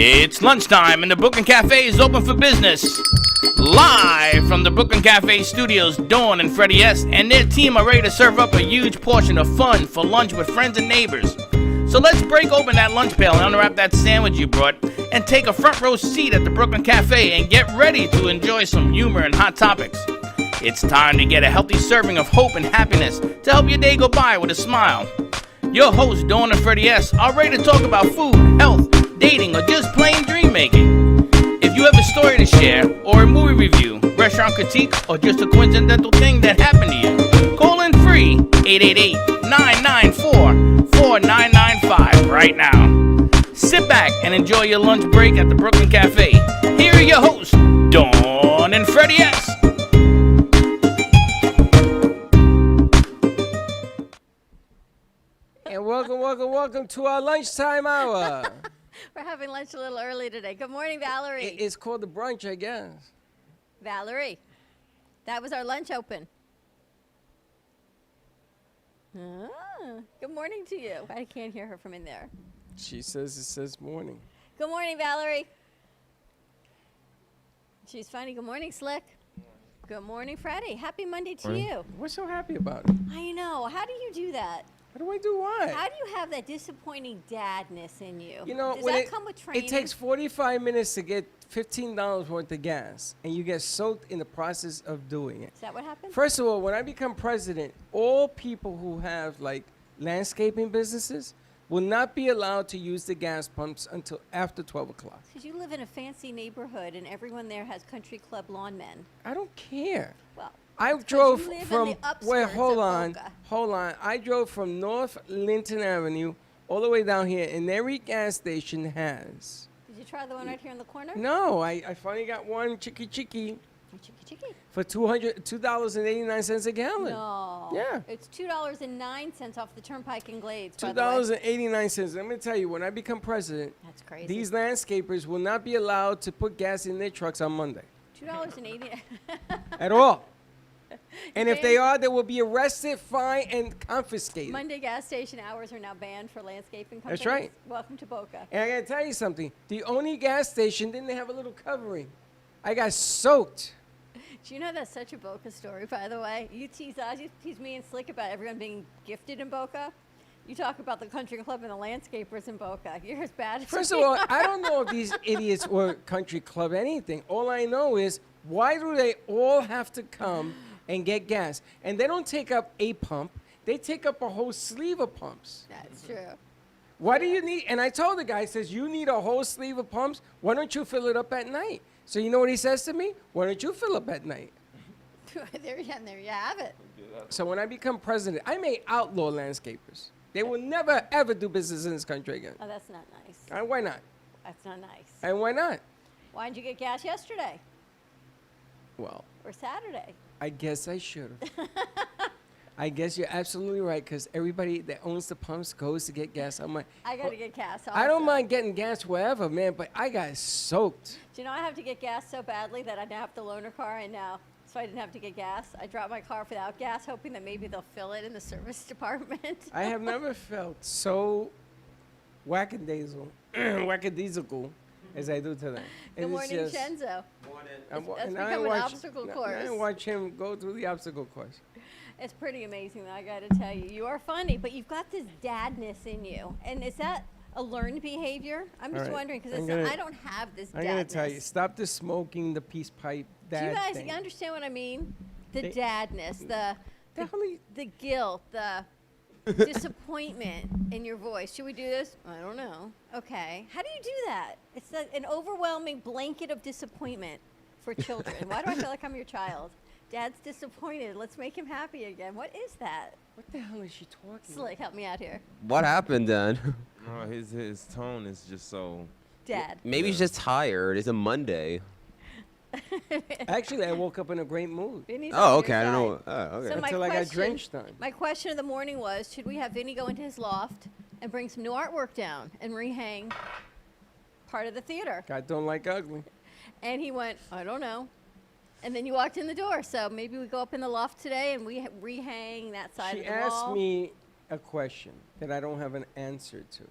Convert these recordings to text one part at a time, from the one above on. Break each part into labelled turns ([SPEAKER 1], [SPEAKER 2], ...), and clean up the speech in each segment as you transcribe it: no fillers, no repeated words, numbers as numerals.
[SPEAKER 1] It's lunchtime and the Brooklyn Cafe is open for business. Live from the Brooklyn Cafe studios, Dawn and Freddie S. and their team are ready to serve up a huge portion of fun for lunch with friends and neighbors. So let's break open that lunch pail and unwrap that sandwich you brought and take a front row seat at the Brooklyn Cafe and get ready to enjoy some humor and hot topics. It's time to get a healthy serving of hope and happiness to help your day go by with a smile. Your hosts, Dawn and Freddie S., are ready to talk about food, health, dating, or just plain dream making. If you have a story to share, or a movie review, restaurant critique, or just a coincidental thing that happened to you, call in free 888-994-4995 right now. Sit back and enjoy your lunch break at the Brooklyn Cafe. Here are your hosts, Dawn and Freddie S.
[SPEAKER 2] And welcome to our lunchtime hour.
[SPEAKER 3] We're having lunch a little early today. Good morning, Valerie.
[SPEAKER 2] It's called the brunch, I guess.
[SPEAKER 3] Valerie, that was our lunch open. Good morning to you. I can't hear her from in there.
[SPEAKER 2] She says it says morning.
[SPEAKER 3] Good morning, Valerie. She's funny. Good morning, Slick. Good morning, Freddie. Happy Monday to you.
[SPEAKER 2] What's so happy about it?
[SPEAKER 3] I know. How do you do that?
[SPEAKER 2] How do I do what?
[SPEAKER 3] How do you have that disappointing dadness in you?
[SPEAKER 2] You know,
[SPEAKER 3] does
[SPEAKER 2] when
[SPEAKER 3] that come with training?
[SPEAKER 2] it takes 45 minutes to get $15 worth of gas, and you get soaked in the process of doing it.
[SPEAKER 3] Is that what happened?
[SPEAKER 2] First of all, when I become president, all people who have like landscaping businesses will not be allowed to use the gas pumps until after 12 o'clock.
[SPEAKER 3] Because you live in a fancy neighborhood, and everyone there has country club lawn men.
[SPEAKER 2] I don't care.
[SPEAKER 3] Well,
[SPEAKER 2] I
[SPEAKER 3] it's 'cause
[SPEAKER 2] drove
[SPEAKER 3] you live in
[SPEAKER 2] from
[SPEAKER 3] the upskirts of Boca.
[SPEAKER 2] hold on. I drove from North Linton Avenue all the way down here, and every gas station has.
[SPEAKER 3] Did you try the one right here in the corner?
[SPEAKER 2] No, I finally got one chicky
[SPEAKER 3] Chicky.
[SPEAKER 2] for $2.89 a gallon.
[SPEAKER 3] No.
[SPEAKER 2] Yeah.
[SPEAKER 3] It's $2.09 off the Turnpike in Glades.
[SPEAKER 2] $2.89. Let me tell you, when I become president,
[SPEAKER 3] That's crazy.
[SPEAKER 2] these landscapers will not be allowed to put gas in their trucks on Monday
[SPEAKER 3] $2.80.
[SPEAKER 2] at all. And if they are, they will be arrested, fined, and confiscated.
[SPEAKER 3] Monday gas station hours are now banned for landscaping companies.
[SPEAKER 2] That's right.
[SPEAKER 3] Welcome to Boca.
[SPEAKER 2] And I gotta tell you something. The only gas station didn't have a little covering. I got soaked.
[SPEAKER 3] Do you know that's such a Boca story, by the way? You tease us, you tease me and Slick about everyone being gifted in Boca. You talk about the country club and the landscapers in Boca. You're as bad as
[SPEAKER 2] First
[SPEAKER 3] we
[SPEAKER 2] of all,
[SPEAKER 3] are.
[SPEAKER 2] I don't know if these idiots were country club anything. All I know is, why do they all have to come and get gas? And they don't take up a pump. They take up a whole sleeve of pumps.
[SPEAKER 3] That's true.
[SPEAKER 2] Why do you need, and I told the guy, he says, you need a whole sleeve of pumps? Why don't you fill it up at night? So you know what he says to me? Why don't you fill up at night?
[SPEAKER 3] there you have it.
[SPEAKER 2] So when I become president, I may outlaw landscapers. They will never, ever do business in this country again.
[SPEAKER 3] Oh, that's not nice.
[SPEAKER 2] And why not?
[SPEAKER 3] That's not nice.
[SPEAKER 2] And why not?
[SPEAKER 3] Why didn't you get gas yesterday
[SPEAKER 2] Well,
[SPEAKER 3] or Saturday?
[SPEAKER 2] I guess I should have. I guess you're absolutely right, because everybody that owns the pumps goes to get gas. I'm like,
[SPEAKER 3] I got to get gas also.
[SPEAKER 2] I don't mind getting gas wherever, man, but I got soaked.
[SPEAKER 3] Do you know I have to get gas so badly that I now have to loan a car, and now, so I didn't have to get gas. I dropped my car without gas, hoping that maybe they'll fill it in the service department.
[SPEAKER 2] I have never felt so wackadaisical as I do today.
[SPEAKER 3] Good morning, Shenzo.
[SPEAKER 2] I'm wa-
[SPEAKER 3] That's
[SPEAKER 2] and I
[SPEAKER 3] become an
[SPEAKER 2] watch-
[SPEAKER 3] obstacle
[SPEAKER 2] I
[SPEAKER 3] course.
[SPEAKER 2] watch him go through the obstacle course.
[SPEAKER 3] It's pretty amazing, though, I got to tell you. You are funny, but you've got this dadness in you. And is that a learned behavior? I'm just
[SPEAKER 2] All right.
[SPEAKER 3] wondering, because
[SPEAKER 2] I'm gonna-
[SPEAKER 3] I don't have this
[SPEAKER 2] I'm
[SPEAKER 3] dadness.
[SPEAKER 2] going to tell you, stop the smoking, the peace pipe,
[SPEAKER 3] Do you
[SPEAKER 2] that
[SPEAKER 3] guys
[SPEAKER 2] thing.
[SPEAKER 3] understand what I mean? The
[SPEAKER 2] They-
[SPEAKER 3] dadness,
[SPEAKER 2] Definitely.
[SPEAKER 3] the guilt, the disappointment in your voice. Should we do this? I don't know. Okay. How do you do that? It's an overwhelming blanket of disappointment for children. Why do I feel like I'm your child? Dad's disappointed. Let's make him happy again. What is that?
[SPEAKER 2] What the hell is she talking
[SPEAKER 3] Slick, help me out here.
[SPEAKER 4] What happened then?
[SPEAKER 5] No, his tone is just so.
[SPEAKER 3] Dad.
[SPEAKER 4] Maybe he's just tired. It's a Monday.
[SPEAKER 2] Actually, I woke up in a great mood
[SPEAKER 3] Vinny's on
[SPEAKER 4] Oh,
[SPEAKER 3] your
[SPEAKER 4] okay. I don't
[SPEAKER 3] side.
[SPEAKER 4] know. Oh, okay.
[SPEAKER 3] So my
[SPEAKER 2] until I got
[SPEAKER 3] question-
[SPEAKER 2] drenched on.
[SPEAKER 3] My question of the morning was, should we have Vinny go into his loft and bring some new artwork down and rehang part of the theater?
[SPEAKER 2] God don't like ugly.
[SPEAKER 3] And he went, I don't know. And then you walked in the door. So maybe we go up in the loft today and we rehang that side
[SPEAKER 2] She
[SPEAKER 3] of the
[SPEAKER 2] asked
[SPEAKER 3] wall.
[SPEAKER 2] me a question that I don't have an answer to.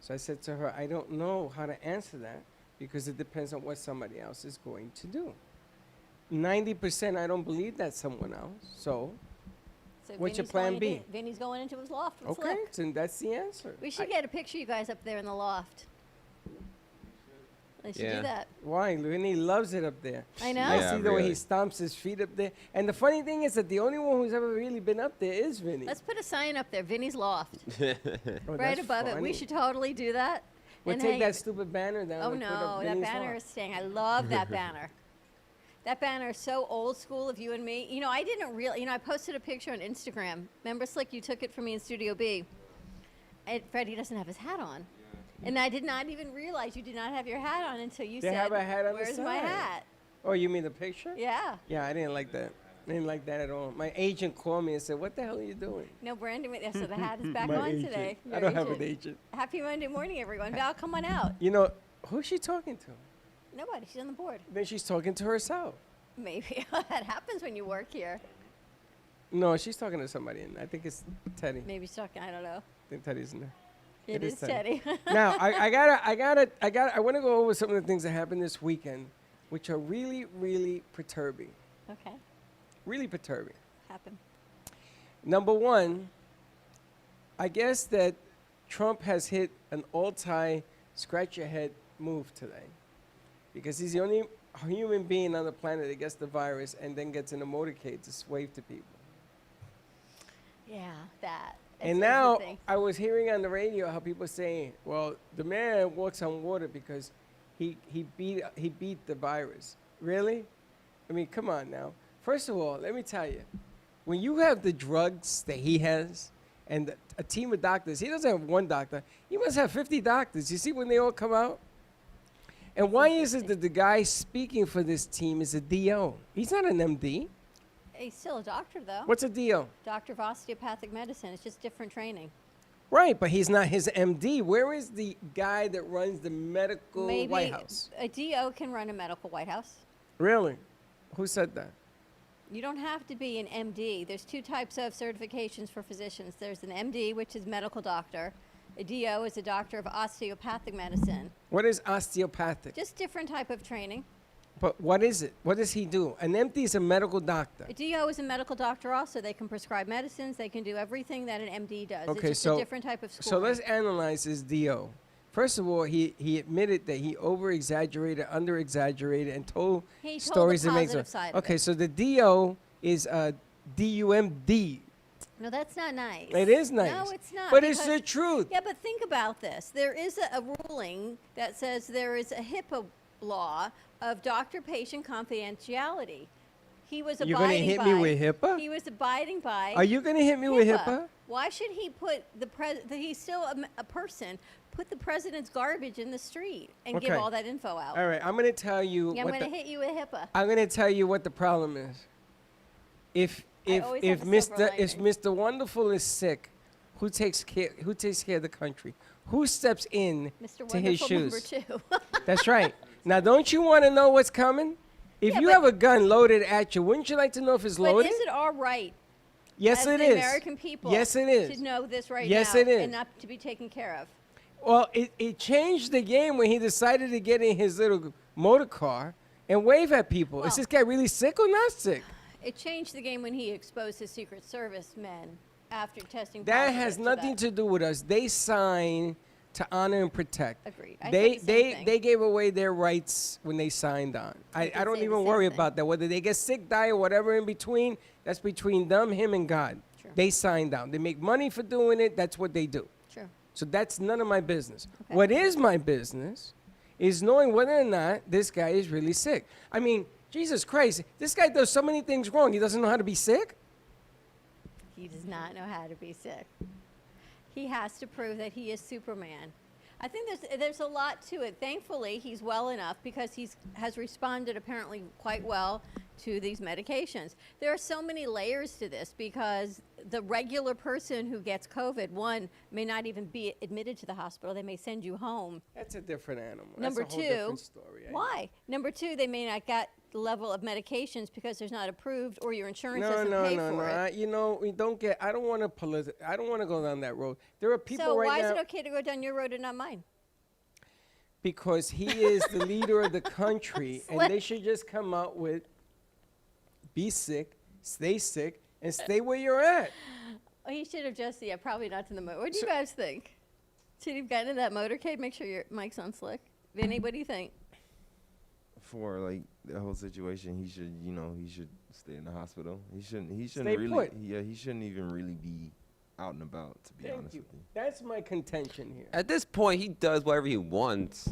[SPEAKER 2] So I said to her, I don't know how to answer that because it depends on what somebody else is going to do. 90% I don't believe that's someone else. So,
[SPEAKER 3] So
[SPEAKER 2] What's your
[SPEAKER 3] Vinny's
[SPEAKER 2] plan
[SPEAKER 3] going
[SPEAKER 2] B?
[SPEAKER 3] into- Vinny's going into his loft with
[SPEAKER 2] okay,
[SPEAKER 3] Slick.
[SPEAKER 2] so that's the answer.
[SPEAKER 3] We should get a picture of you guys up there in the loft. We should
[SPEAKER 4] Yeah.
[SPEAKER 3] do that.
[SPEAKER 2] Why? Vinny loves it up there.
[SPEAKER 3] I know.
[SPEAKER 2] I
[SPEAKER 4] Yeah,
[SPEAKER 2] see the way he
[SPEAKER 4] really.
[SPEAKER 2] stomps his feet up there. And the funny thing is that the only one who's ever really been up there is Vinny.
[SPEAKER 3] Let's put a sign up there, Vinny's loft,
[SPEAKER 2] Oh,
[SPEAKER 3] right
[SPEAKER 2] that's
[SPEAKER 3] above it. We
[SPEAKER 2] funny.
[SPEAKER 3] should totally do that.
[SPEAKER 2] We'll
[SPEAKER 3] and
[SPEAKER 2] take
[SPEAKER 3] hang-
[SPEAKER 2] that stupid banner down.
[SPEAKER 3] Oh
[SPEAKER 2] and put
[SPEAKER 3] no,
[SPEAKER 2] up
[SPEAKER 3] that
[SPEAKER 2] Vinny's
[SPEAKER 3] banner
[SPEAKER 2] loft.
[SPEAKER 3] is staying. I love that banner. That banner is so old school of you and me. You know, I didn't really, I posted a picture on Instagram. Remember, Slick, you took it from me in Studio B. And Freddie doesn't have his hat on. And I did not even realize you did not have your hat on until you
[SPEAKER 2] They
[SPEAKER 3] said,
[SPEAKER 2] have a hat on the
[SPEAKER 3] where's my
[SPEAKER 2] side."
[SPEAKER 3] hat?
[SPEAKER 2] Oh, you mean the picture?
[SPEAKER 3] Yeah.
[SPEAKER 2] Yeah, I didn't like that. I didn't like that at all. My agent called me and said, "What the hell are you doing?"
[SPEAKER 3] No, Brandon, so the hat is back
[SPEAKER 2] My
[SPEAKER 3] on
[SPEAKER 2] agent.
[SPEAKER 3] today.
[SPEAKER 2] I
[SPEAKER 3] Your
[SPEAKER 2] don't have an
[SPEAKER 3] agent.
[SPEAKER 2] agent.
[SPEAKER 3] Happy Monday morning, everyone. Val, come on out.
[SPEAKER 2] You know, who's she talking to?
[SPEAKER 3] Nobody, she's on the board.
[SPEAKER 2] Then she's talking to herself.
[SPEAKER 3] Maybe that happens when you work here.
[SPEAKER 2] No, she's talking to somebody. And I think it's Teddy.
[SPEAKER 3] Maybe she's talking, I don't know.
[SPEAKER 2] I think Teddy's in there.
[SPEAKER 3] It
[SPEAKER 2] is
[SPEAKER 3] is Teddy.
[SPEAKER 2] Now, I want to go over some of the things that happened this weekend, which are really, really perturbing.
[SPEAKER 3] Okay,
[SPEAKER 2] Really perturbing.
[SPEAKER 3] happen.
[SPEAKER 2] Number one, I guess that Trump has hit an all-time scratch-your-head move today, because he's the only human being on the planet that gets the virus and then gets in a motorcade to wave to people.
[SPEAKER 3] Yeah, that.
[SPEAKER 2] And
[SPEAKER 3] It's
[SPEAKER 2] now
[SPEAKER 3] everything.
[SPEAKER 2] I was hearing on the radio how people saying, "Well, the man walks on water because he beat the virus." Really? I mean, come on now. First of all, let me tell you, when you have the drugs that he has and a team of doctors, he doesn't have one doctor. He must have 50 doctors. You see when they all come out? And why is it that the guy speaking for this team is a DO? He's not an MD.
[SPEAKER 3] He's still a doctor, though.
[SPEAKER 2] What's a DO?
[SPEAKER 3] Doctor of osteopathic medicine. It's just different training.
[SPEAKER 2] Right, but he's not his MD. Where is the guy that runs the medical
[SPEAKER 3] Maybe
[SPEAKER 2] White House?
[SPEAKER 3] a DO can run a medical White House.
[SPEAKER 2] Really? Who said that?
[SPEAKER 3] You don't have to be an MD. There's two types of certifications for physicians. There's an MD, which is medical doctor. A DO is a doctor of osteopathic medicine.
[SPEAKER 2] What is osteopathic?
[SPEAKER 3] Just different type of training.
[SPEAKER 2] But what is it? What does he do? An MD is a medical doctor.
[SPEAKER 3] A DO is a medical doctor also. They can prescribe medicines. They can do everything that an MD does.
[SPEAKER 2] Okay,
[SPEAKER 3] it's just
[SPEAKER 2] so
[SPEAKER 3] a different type of school.
[SPEAKER 2] So let's analyze his DO. First of all, he admitted that he over-exaggerated, under-exaggerated, and told
[SPEAKER 3] He told the
[SPEAKER 2] stories that makes
[SPEAKER 3] positive side of
[SPEAKER 2] Okay,
[SPEAKER 3] it.
[SPEAKER 2] so the DO is DUMD.
[SPEAKER 3] No, that's not nice.
[SPEAKER 2] It is nice.
[SPEAKER 3] No, it's not.
[SPEAKER 2] But it's
[SPEAKER 3] because-
[SPEAKER 2] the truth.
[SPEAKER 3] Yeah, but think about this. There is a ruling that says there is a HIPAA law of doctor-patient confidentiality. He was abiding
[SPEAKER 2] You're gonna hit me
[SPEAKER 3] by-
[SPEAKER 2] with HIPAA?
[SPEAKER 3] He was abiding by.
[SPEAKER 2] Are you going to hit me with HIPAA?
[SPEAKER 3] Why should he put he's still a person, put the president's garbage in the street and give
[SPEAKER 2] Okay.
[SPEAKER 3] all that info out?
[SPEAKER 2] All right, I'm going to tell you
[SPEAKER 3] Yeah, I'm
[SPEAKER 2] what
[SPEAKER 3] going to hit you with HIPAA.
[SPEAKER 2] I'm going to tell you what the problem is. If
[SPEAKER 3] I always
[SPEAKER 2] if
[SPEAKER 3] have a silver
[SPEAKER 2] Mr.
[SPEAKER 3] lining.
[SPEAKER 2] Wonderful is sick, who takes care of the country? Who steps in
[SPEAKER 3] Mr.
[SPEAKER 2] to his
[SPEAKER 3] Wonderful
[SPEAKER 2] shoes?
[SPEAKER 3] number 2.
[SPEAKER 2] That's right. Now, don't you want to know what's coming? If
[SPEAKER 3] Yeah,
[SPEAKER 2] you
[SPEAKER 3] but-
[SPEAKER 2] have a gun loaded at you, wouldn't you like to know if it's
[SPEAKER 3] But
[SPEAKER 2] loaded?
[SPEAKER 3] is it our right
[SPEAKER 2] Yes,
[SPEAKER 3] as
[SPEAKER 2] it
[SPEAKER 3] the
[SPEAKER 2] is.
[SPEAKER 3] American people
[SPEAKER 2] Yes, it is.
[SPEAKER 3] to know this right
[SPEAKER 2] Yes,
[SPEAKER 3] now
[SPEAKER 2] it is.
[SPEAKER 3] and not to be taken care of?
[SPEAKER 2] Well, it changed the game when he decided to get in his little motor car and wave at people. Is
[SPEAKER 3] Well-
[SPEAKER 2] this guy really sick or not sick?
[SPEAKER 3] It changed the game when he exposed his Secret Service men after testing
[SPEAKER 2] That
[SPEAKER 3] positive
[SPEAKER 2] has
[SPEAKER 3] to
[SPEAKER 2] nothing
[SPEAKER 3] that.
[SPEAKER 2] to do with us. They sign to honor and protect.
[SPEAKER 3] Agreed. I
[SPEAKER 2] They
[SPEAKER 3] said the same thing.
[SPEAKER 2] they gave away their rights when they signed on. I
[SPEAKER 3] did
[SPEAKER 2] don't
[SPEAKER 3] say the
[SPEAKER 2] even
[SPEAKER 3] same
[SPEAKER 2] worry
[SPEAKER 3] thing.
[SPEAKER 2] about that. Whether they get sick, die, or whatever in between, that's between them, him, and God.
[SPEAKER 3] True.
[SPEAKER 2] They signed on. They make money for doing it. That's what they do.
[SPEAKER 3] Sure.
[SPEAKER 2] So that's none of my business.
[SPEAKER 3] Okay.
[SPEAKER 2] What is my business is knowing whether or not this guy is really sick. I mean, Jesus Christ, this guy does so many things wrong. He doesn't know how to be sick?
[SPEAKER 3] He does not know how to be sick. He has to prove that he is Superman. I think there's a lot to it. Thankfully, he's well enough because has responded apparently quite well to these medications. There are so many layers to this because the regular person who gets COVID, one, may not even be admitted to the hospital. They may send you home.
[SPEAKER 2] That's a different animal.
[SPEAKER 3] Number
[SPEAKER 2] that's a whole
[SPEAKER 3] two,
[SPEAKER 2] different story.
[SPEAKER 3] why? Number two, they may not the level of medications because there's not approved or your insurance
[SPEAKER 2] No,
[SPEAKER 3] doesn't
[SPEAKER 2] no,
[SPEAKER 3] pay
[SPEAKER 2] no,
[SPEAKER 3] for
[SPEAKER 2] no.
[SPEAKER 3] it.
[SPEAKER 2] You know, we don't get. I don't want to I don't want to go down that road. There are people
[SPEAKER 3] So
[SPEAKER 2] right
[SPEAKER 3] why
[SPEAKER 2] now
[SPEAKER 3] is it okay to go down your road and not mine?
[SPEAKER 2] because he is the leader of the country, and they should just come out with be sick, and stay where you're at.
[SPEAKER 3] Oh, he should have just, probably not to the motor. What do you guys think? Should he have gotten in that motorcade? Make sure your mic's on slick. Vinny, what do you think?
[SPEAKER 5] For like the whole situation, he should, he should stay in the hospital. He shouldn't
[SPEAKER 2] Stay
[SPEAKER 5] really,
[SPEAKER 2] put.
[SPEAKER 5] he shouldn't even really be out and about, to be
[SPEAKER 2] Thank
[SPEAKER 5] honest
[SPEAKER 2] you.
[SPEAKER 5] with you.
[SPEAKER 2] That's my contention here.
[SPEAKER 4] At this point, he does whatever he wants.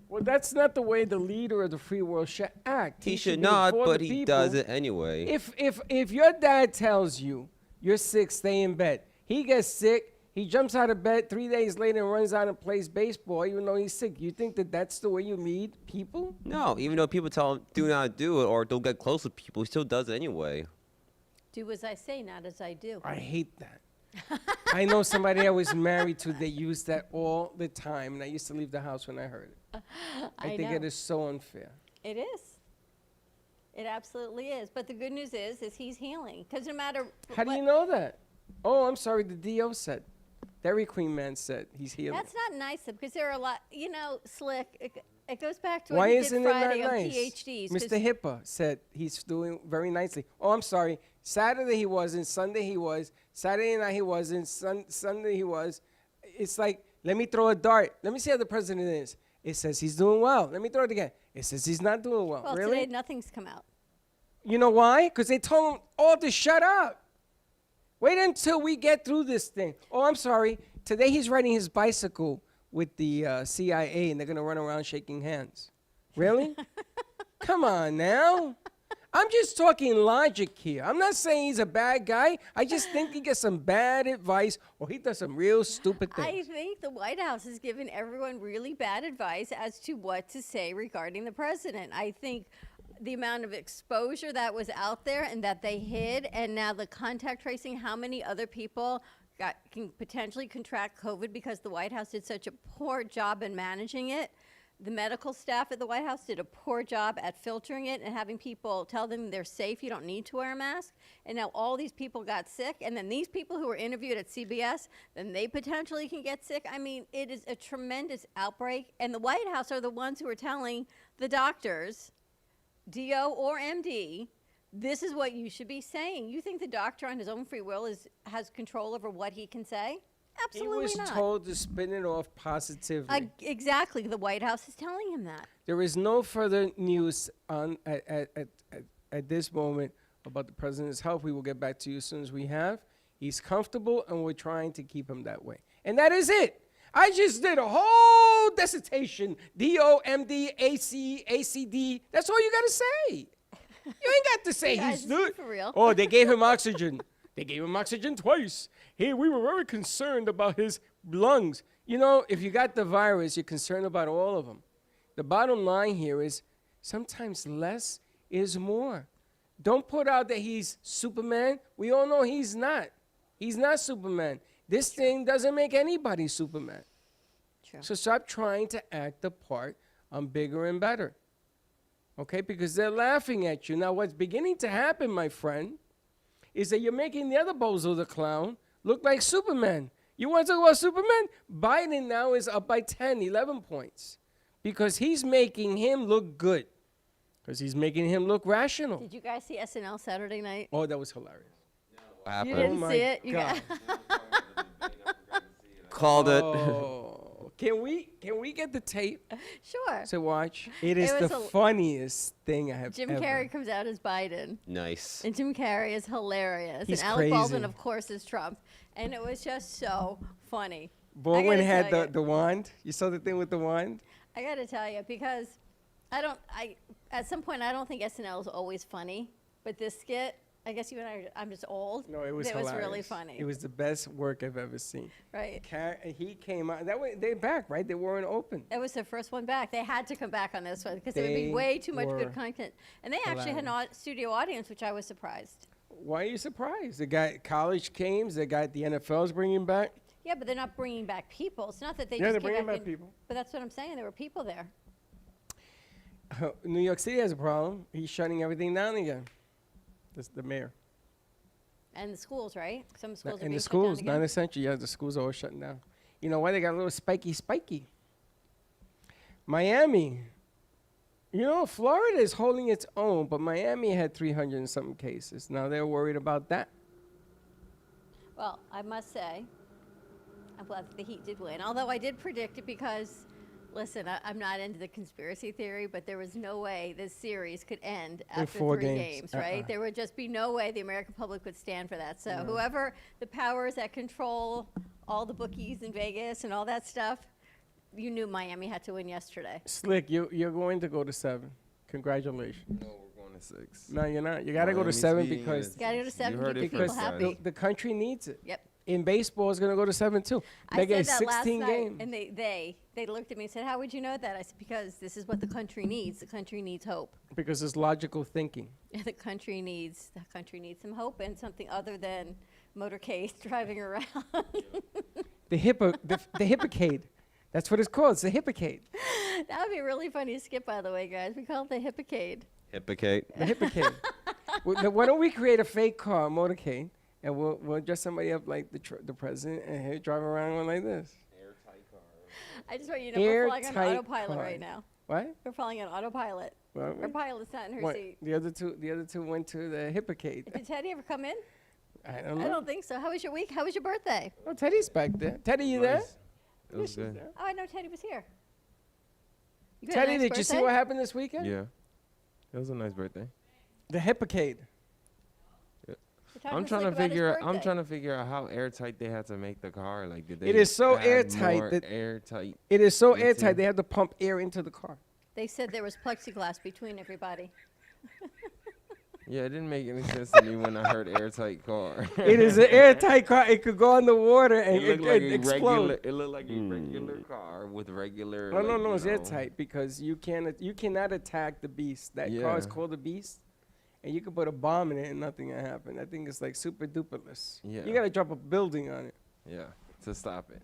[SPEAKER 2] Well, that's not the way the leader of the free world should act.
[SPEAKER 4] He should
[SPEAKER 2] be
[SPEAKER 4] not,
[SPEAKER 2] for
[SPEAKER 4] but
[SPEAKER 2] the
[SPEAKER 4] he
[SPEAKER 2] people.
[SPEAKER 4] does it anyway.
[SPEAKER 2] If your dad tells you you're sick, stay in bed. He gets sick. He jumps out of bed 3 days later and runs out and plays baseball, even though he's sick. You think that that's the way you lead people?
[SPEAKER 4] No, even though people tell him do not do it or don't get close with people, he still does it anyway.
[SPEAKER 3] Do as I say, not as I do.
[SPEAKER 2] I hate that. I know somebody I was married to that used that all the time, and I used to leave the house when I heard it. I think
[SPEAKER 3] know.
[SPEAKER 2] it is so unfair.
[SPEAKER 3] It is. It absolutely is. But the good news is he's healing. Because no matter
[SPEAKER 2] How do you know that? Oh, I'm sorry, the DO said. Dairy Queen man said he's healing.
[SPEAKER 3] That's not nice, though, because there are a lot, Slick, it goes back to
[SPEAKER 2] Why
[SPEAKER 3] what he
[SPEAKER 2] isn't
[SPEAKER 3] did
[SPEAKER 2] it
[SPEAKER 3] Friday
[SPEAKER 2] not
[SPEAKER 3] on
[SPEAKER 2] nice?
[SPEAKER 3] PhDs. 'cause
[SPEAKER 2] Mr. Hippa said he's doing very nicely. Oh, I'm sorry. Saturday he wasn't. Sunday he was. Saturday night he wasn't. Sunday he was. It's like, let me throw a dart. Let me see how the president is. It says he's doing well. Let me throw it again. It says he's not doing well.
[SPEAKER 3] Well,
[SPEAKER 2] really?
[SPEAKER 3] today nothing's come out.
[SPEAKER 2] You know why? Because they told him all to shut up. Wait until we get through this thing. Oh, I'm sorry. Today he's riding his bicycle with the CIA, and they're going to run around shaking hands. Really? Come on now. I'm just talking logic here. I'm not saying he's a bad guy. I just think he gets some bad advice or he does some real stupid
[SPEAKER 3] I
[SPEAKER 2] things.
[SPEAKER 3] think the White House has given everyone really bad advice as to what to say regarding the president. I think the amount of exposure that was out there and that they hid, and now the contact tracing, how many other people can potentially contract COVID because the White House did such a poor job in managing it. The medical staff at the White House did a poor job at filtering it and having people tell them they're safe, you don't need to wear a mask. And now all these people got sick, and then these people who were interviewed at CBS, then they potentially can get sick. I mean, it is a tremendous outbreak, and the White House are the ones who are telling the doctors, DO or MD, this is what you should be saying. You think the doctor on his own free will has control over what he can say?
[SPEAKER 2] He
[SPEAKER 3] Absolutely
[SPEAKER 2] was
[SPEAKER 3] not.
[SPEAKER 2] told to spin it off positively.
[SPEAKER 3] Exactly. The White House is telling him that.
[SPEAKER 2] There is no further news on at this moment about the president's health. We will get back to you as soon as we have. He's comfortable, and we're trying to keep him that way. And that is it. I just did a whole dissertation, D-O-M-D, A-C, A-C-D. That's all you got to say. You ain't got to say
[SPEAKER 3] Guys,
[SPEAKER 2] he's
[SPEAKER 3] this is
[SPEAKER 2] good.
[SPEAKER 3] for real.
[SPEAKER 2] Oh, they gave him oxygen. They gave him oxygen twice. Hey, we were very concerned about his lungs. You know, if you got the virus, you're concerned about all of them. The bottom line here is sometimes less is more. Don't put out that he's Superman. We all know he's not. He's not Superman. This thing doesn't make anybody Superman.
[SPEAKER 3] True.
[SPEAKER 2] So stop trying to act the part I'm bigger and better. Okay? Because they're laughing at you. Now, what's beginning to happen, my friend, is that you're making the other bozo the clown look like Superman. You want to talk about Superman? Biden now is up by 10, 11 points because he's making him look good, because he's making him look rational.
[SPEAKER 3] Did you guys see SNL Saturday night?
[SPEAKER 2] Oh, that was hilarious.
[SPEAKER 4] What happened?
[SPEAKER 3] You didn't
[SPEAKER 2] my
[SPEAKER 3] see it? You
[SPEAKER 2] God.
[SPEAKER 4] Called it.
[SPEAKER 2] Oh, can we get the tape
[SPEAKER 3] Sure.
[SPEAKER 2] to watch? It is
[SPEAKER 3] was
[SPEAKER 2] the
[SPEAKER 3] a-
[SPEAKER 2] funniest thing I have
[SPEAKER 3] Jim
[SPEAKER 2] ever.
[SPEAKER 3] Carrey comes out as Biden,
[SPEAKER 4] Nice.
[SPEAKER 3] and Jim Carrey is hilarious,
[SPEAKER 2] He's
[SPEAKER 3] and Alec Baldwin,
[SPEAKER 2] crazy.
[SPEAKER 3] of course, is Trump, and it was just so funny.
[SPEAKER 2] Baldwin
[SPEAKER 3] gotta
[SPEAKER 2] had
[SPEAKER 3] tell you.
[SPEAKER 2] the wand. You saw the thing with the wand?
[SPEAKER 3] I got to tell you, because at some point I don't think SNL is always funny, but this skit, I guess you and I'm just old.
[SPEAKER 2] No, it was
[SPEAKER 3] It
[SPEAKER 2] hilarious.
[SPEAKER 3] was really funny.
[SPEAKER 2] It was the best work I've ever seen.
[SPEAKER 3] Right.
[SPEAKER 2] He came out. That way, they're back, right? They weren't open.
[SPEAKER 3] It was the first one back. They had to come back on this one because it would be
[SPEAKER 2] They
[SPEAKER 3] way too much
[SPEAKER 2] were
[SPEAKER 3] good content. And they actually had an studio audience, which I was surprised.
[SPEAKER 2] Why are you surprised? They got college games. They got the NFL's bringing back.
[SPEAKER 3] Yeah, but they're not bringing back people. It's not that they
[SPEAKER 2] Yeah,
[SPEAKER 3] just
[SPEAKER 2] they're
[SPEAKER 3] came
[SPEAKER 2] bringing
[SPEAKER 3] back
[SPEAKER 2] back
[SPEAKER 3] in-
[SPEAKER 2] people.
[SPEAKER 3] But that's what I'm saying. There were people there.
[SPEAKER 2] New York City has a problem. He's shutting everything down again. This the mayor.
[SPEAKER 3] And the schools, right? Some schools are
[SPEAKER 2] And
[SPEAKER 3] being
[SPEAKER 2] the
[SPEAKER 3] shut down
[SPEAKER 2] schools,
[SPEAKER 3] again.
[SPEAKER 2] non-essential. Yeah, the schools are all shutting down. You know why? They got a little spiky. Miami. You know, Florida is holding its own, but Miami had 300 and something cases. Now they're worried about that.
[SPEAKER 3] Well, I must say, I'm glad that the Heat did win. Although I did predict it because, listen, I'm not into the conspiracy theory, but there was no way this series could end after
[SPEAKER 2] 4
[SPEAKER 3] 3
[SPEAKER 2] games.
[SPEAKER 3] games, right? There would just be no way the American public would stand for that. So whoever the powers that control all the bookies in Vegas and all that stuff, you knew Miami had to win yesterday.
[SPEAKER 2] Slick, you're going to go to 7. Congratulations.
[SPEAKER 5] No, we're going to 6.
[SPEAKER 2] No, you're not. You got to go to
[SPEAKER 5] Miami's
[SPEAKER 2] 7
[SPEAKER 5] beating
[SPEAKER 2] because
[SPEAKER 5] us.
[SPEAKER 3] Gotta go to 7
[SPEAKER 5] You
[SPEAKER 3] to
[SPEAKER 5] heard
[SPEAKER 3] keep
[SPEAKER 5] it
[SPEAKER 3] people
[SPEAKER 5] first,
[SPEAKER 3] happy.
[SPEAKER 5] guys.
[SPEAKER 2] the country needs it.
[SPEAKER 3] Yep.
[SPEAKER 2] In baseball, is going to go to 7 too.
[SPEAKER 3] I
[SPEAKER 2] They
[SPEAKER 3] said
[SPEAKER 2] get
[SPEAKER 3] that last
[SPEAKER 2] 16
[SPEAKER 3] night,
[SPEAKER 2] games.
[SPEAKER 3] and they looked at me and said, "How would you know that?" I said, "Because this is what the country needs. The country needs hope.
[SPEAKER 2] Because it's logical thinking.
[SPEAKER 3] The country needs some hope and something other than motorcade driving around."
[SPEAKER 2] The Hippocade. That's what it's called. It's the Hippocade.
[SPEAKER 3] That would be a really funny skit, by the way, guys. We call it the Hippocade.
[SPEAKER 4] Hippocate.
[SPEAKER 2] The Hippocade. Why don't we create a fake car, motorcade, and we'll dress somebody up like the president and he'll drive around one like this.
[SPEAKER 3] I just want you to know we're flying on
[SPEAKER 2] Airtight
[SPEAKER 3] autopilot
[SPEAKER 2] car.
[SPEAKER 3] right now.
[SPEAKER 2] What?
[SPEAKER 3] We're flying on autopilot.
[SPEAKER 2] Well,
[SPEAKER 3] Our pilot's not in her
[SPEAKER 2] what?
[SPEAKER 3] seat.
[SPEAKER 2] The other two went to the Hippocade.
[SPEAKER 3] Did Teddy ever come in?
[SPEAKER 2] I don't
[SPEAKER 3] I
[SPEAKER 2] know.
[SPEAKER 3] don't think so. How was your week? How was your birthday?
[SPEAKER 2] Oh, Teddy's back there. Teddy, you there?
[SPEAKER 5] Nice. It was good.
[SPEAKER 3] Oh, I know Teddy was here. You had a
[SPEAKER 2] Teddy,
[SPEAKER 3] nice
[SPEAKER 2] did you see
[SPEAKER 3] birthday?
[SPEAKER 2] what happened this weekend?
[SPEAKER 5] Yeah. It was a nice birthday.
[SPEAKER 2] The Hippocade.
[SPEAKER 3] We're talking
[SPEAKER 5] I'm
[SPEAKER 3] to
[SPEAKER 5] trying
[SPEAKER 3] Slick
[SPEAKER 5] to
[SPEAKER 3] about his
[SPEAKER 5] figure. I'm
[SPEAKER 3] birthday.
[SPEAKER 5] trying to figure out how airtight they had to make the car. Like, did they?
[SPEAKER 2] It is so
[SPEAKER 5] add
[SPEAKER 2] airtight
[SPEAKER 5] more
[SPEAKER 2] that-
[SPEAKER 5] airtight.
[SPEAKER 2] It is so
[SPEAKER 5] Me
[SPEAKER 2] airtight
[SPEAKER 5] too.
[SPEAKER 2] they have to pump air into the car.
[SPEAKER 3] They said there was plexiglass between everybody.
[SPEAKER 5] Yeah, it didn't make any sense to me when I heard airtight car.
[SPEAKER 2] It is an airtight car. It could go on the water and
[SPEAKER 5] It
[SPEAKER 2] it,
[SPEAKER 5] looked like
[SPEAKER 2] it
[SPEAKER 5] a
[SPEAKER 2] explode.
[SPEAKER 5] regular. It looked like a regular car with regular.
[SPEAKER 2] No,
[SPEAKER 5] like,
[SPEAKER 2] no, no,
[SPEAKER 5] you
[SPEAKER 2] it's
[SPEAKER 5] know-
[SPEAKER 2] airtight because you cannot attack the beast. That car is
[SPEAKER 5] Yeah.
[SPEAKER 2] called the beast, and you can put a bomb in it and nothing will happen. I think it's like super duperless.
[SPEAKER 5] Yeah.
[SPEAKER 2] You gotta drop a building on it.
[SPEAKER 5] Yeah, to stop it.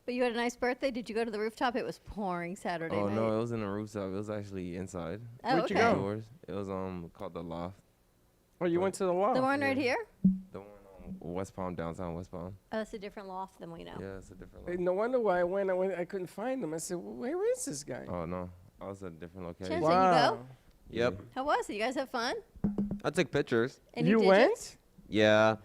[SPEAKER 3] But you had a nice birthday. Did you go to the rooftop? It was pouring Saturday
[SPEAKER 5] Oh
[SPEAKER 3] night.
[SPEAKER 5] no, it was in a rooftop. It was actually inside.
[SPEAKER 3] Oh,
[SPEAKER 2] Where'd you
[SPEAKER 3] okay.
[SPEAKER 2] go?
[SPEAKER 5] Indoors. It was called the Loft.
[SPEAKER 2] Oh, you went to the loft.
[SPEAKER 3] The one right
[SPEAKER 5] Yeah.
[SPEAKER 3] here?
[SPEAKER 5] The one on West Palm, downtown West Palm.
[SPEAKER 3] Oh, that's a different loft than we know.
[SPEAKER 5] Yeah, it's a different
[SPEAKER 2] Hey,
[SPEAKER 5] loft.
[SPEAKER 2] No wonder why I went. I couldn't find him. I said, well, "Where is this guy?"
[SPEAKER 5] Oh no, I was at a different location.
[SPEAKER 3] Chance, did you go?
[SPEAKER 4] Yep.
[SPEAKER 3] How was it? You guys have fun?
[SPEAKER 4] I took pictures.
[SPEAKER 3] Any
[SPEAKER 2] You
[SPEAKER 3] digits?
[SPEAKER 2] went?
[SPEAKER 4] Yeah.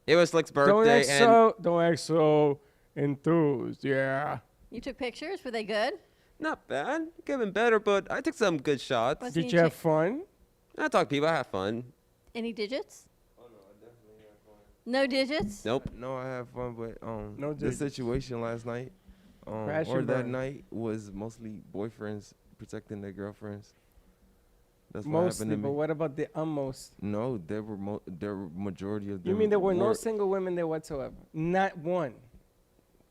[SPEAKER 4] It was Slick's
[SPEAKER 2] Don't
[SPEAKER 4] birthday,
[SPEAKER 2] act
[SPEAKER 4] and
[SPEAKER 2] don't act so enthused. Yeah.
[SPEAKER 3] You took pictures? Were they good?
[SPEAKER 4] not bad. Could have been better, but I took some good shots.
[SPEAKER 3] Was
[SPEAKER 2] Did
[SPEAKER 3] he
[SPEAKER 2] you have
[SPEAKER 3] cha-
[SPEAKER 2] fun?
[SPEAKER 4] I talked to people. I had fun.
[SPEAKER 3] Any digits? No digits?
[SPEAKER 4] Nope.
[SPEAKER 5] No, I had fun, but
[SPEAKER 2] No
[SPEAKER 5] the
[SPEAKER 2] digits.
[SPEAKER 5] situation last night,
[SPEAKER 2] Crash
[SPEAKER 5] or
[SPEAKER 2] and
[SPEAKER 5] that
[SPEAKER 2] burn.
[SPEAKER 5] night was mostly boyfriends protecting their girlfriends. That's what
[SPEAKER 2] Mostly,
[SPEAKER 5] happened to
[SPEAKER 2] but
[SPEAKER 5] me.
[SPEAKER 2] what about the almost?
[SPEAKER 5] No, there were majority of them.
[SPEAKER 2] You mean there were no
[SPEAKER 5] were-
[SPEAKER 2] single women there whatsoever? Not one.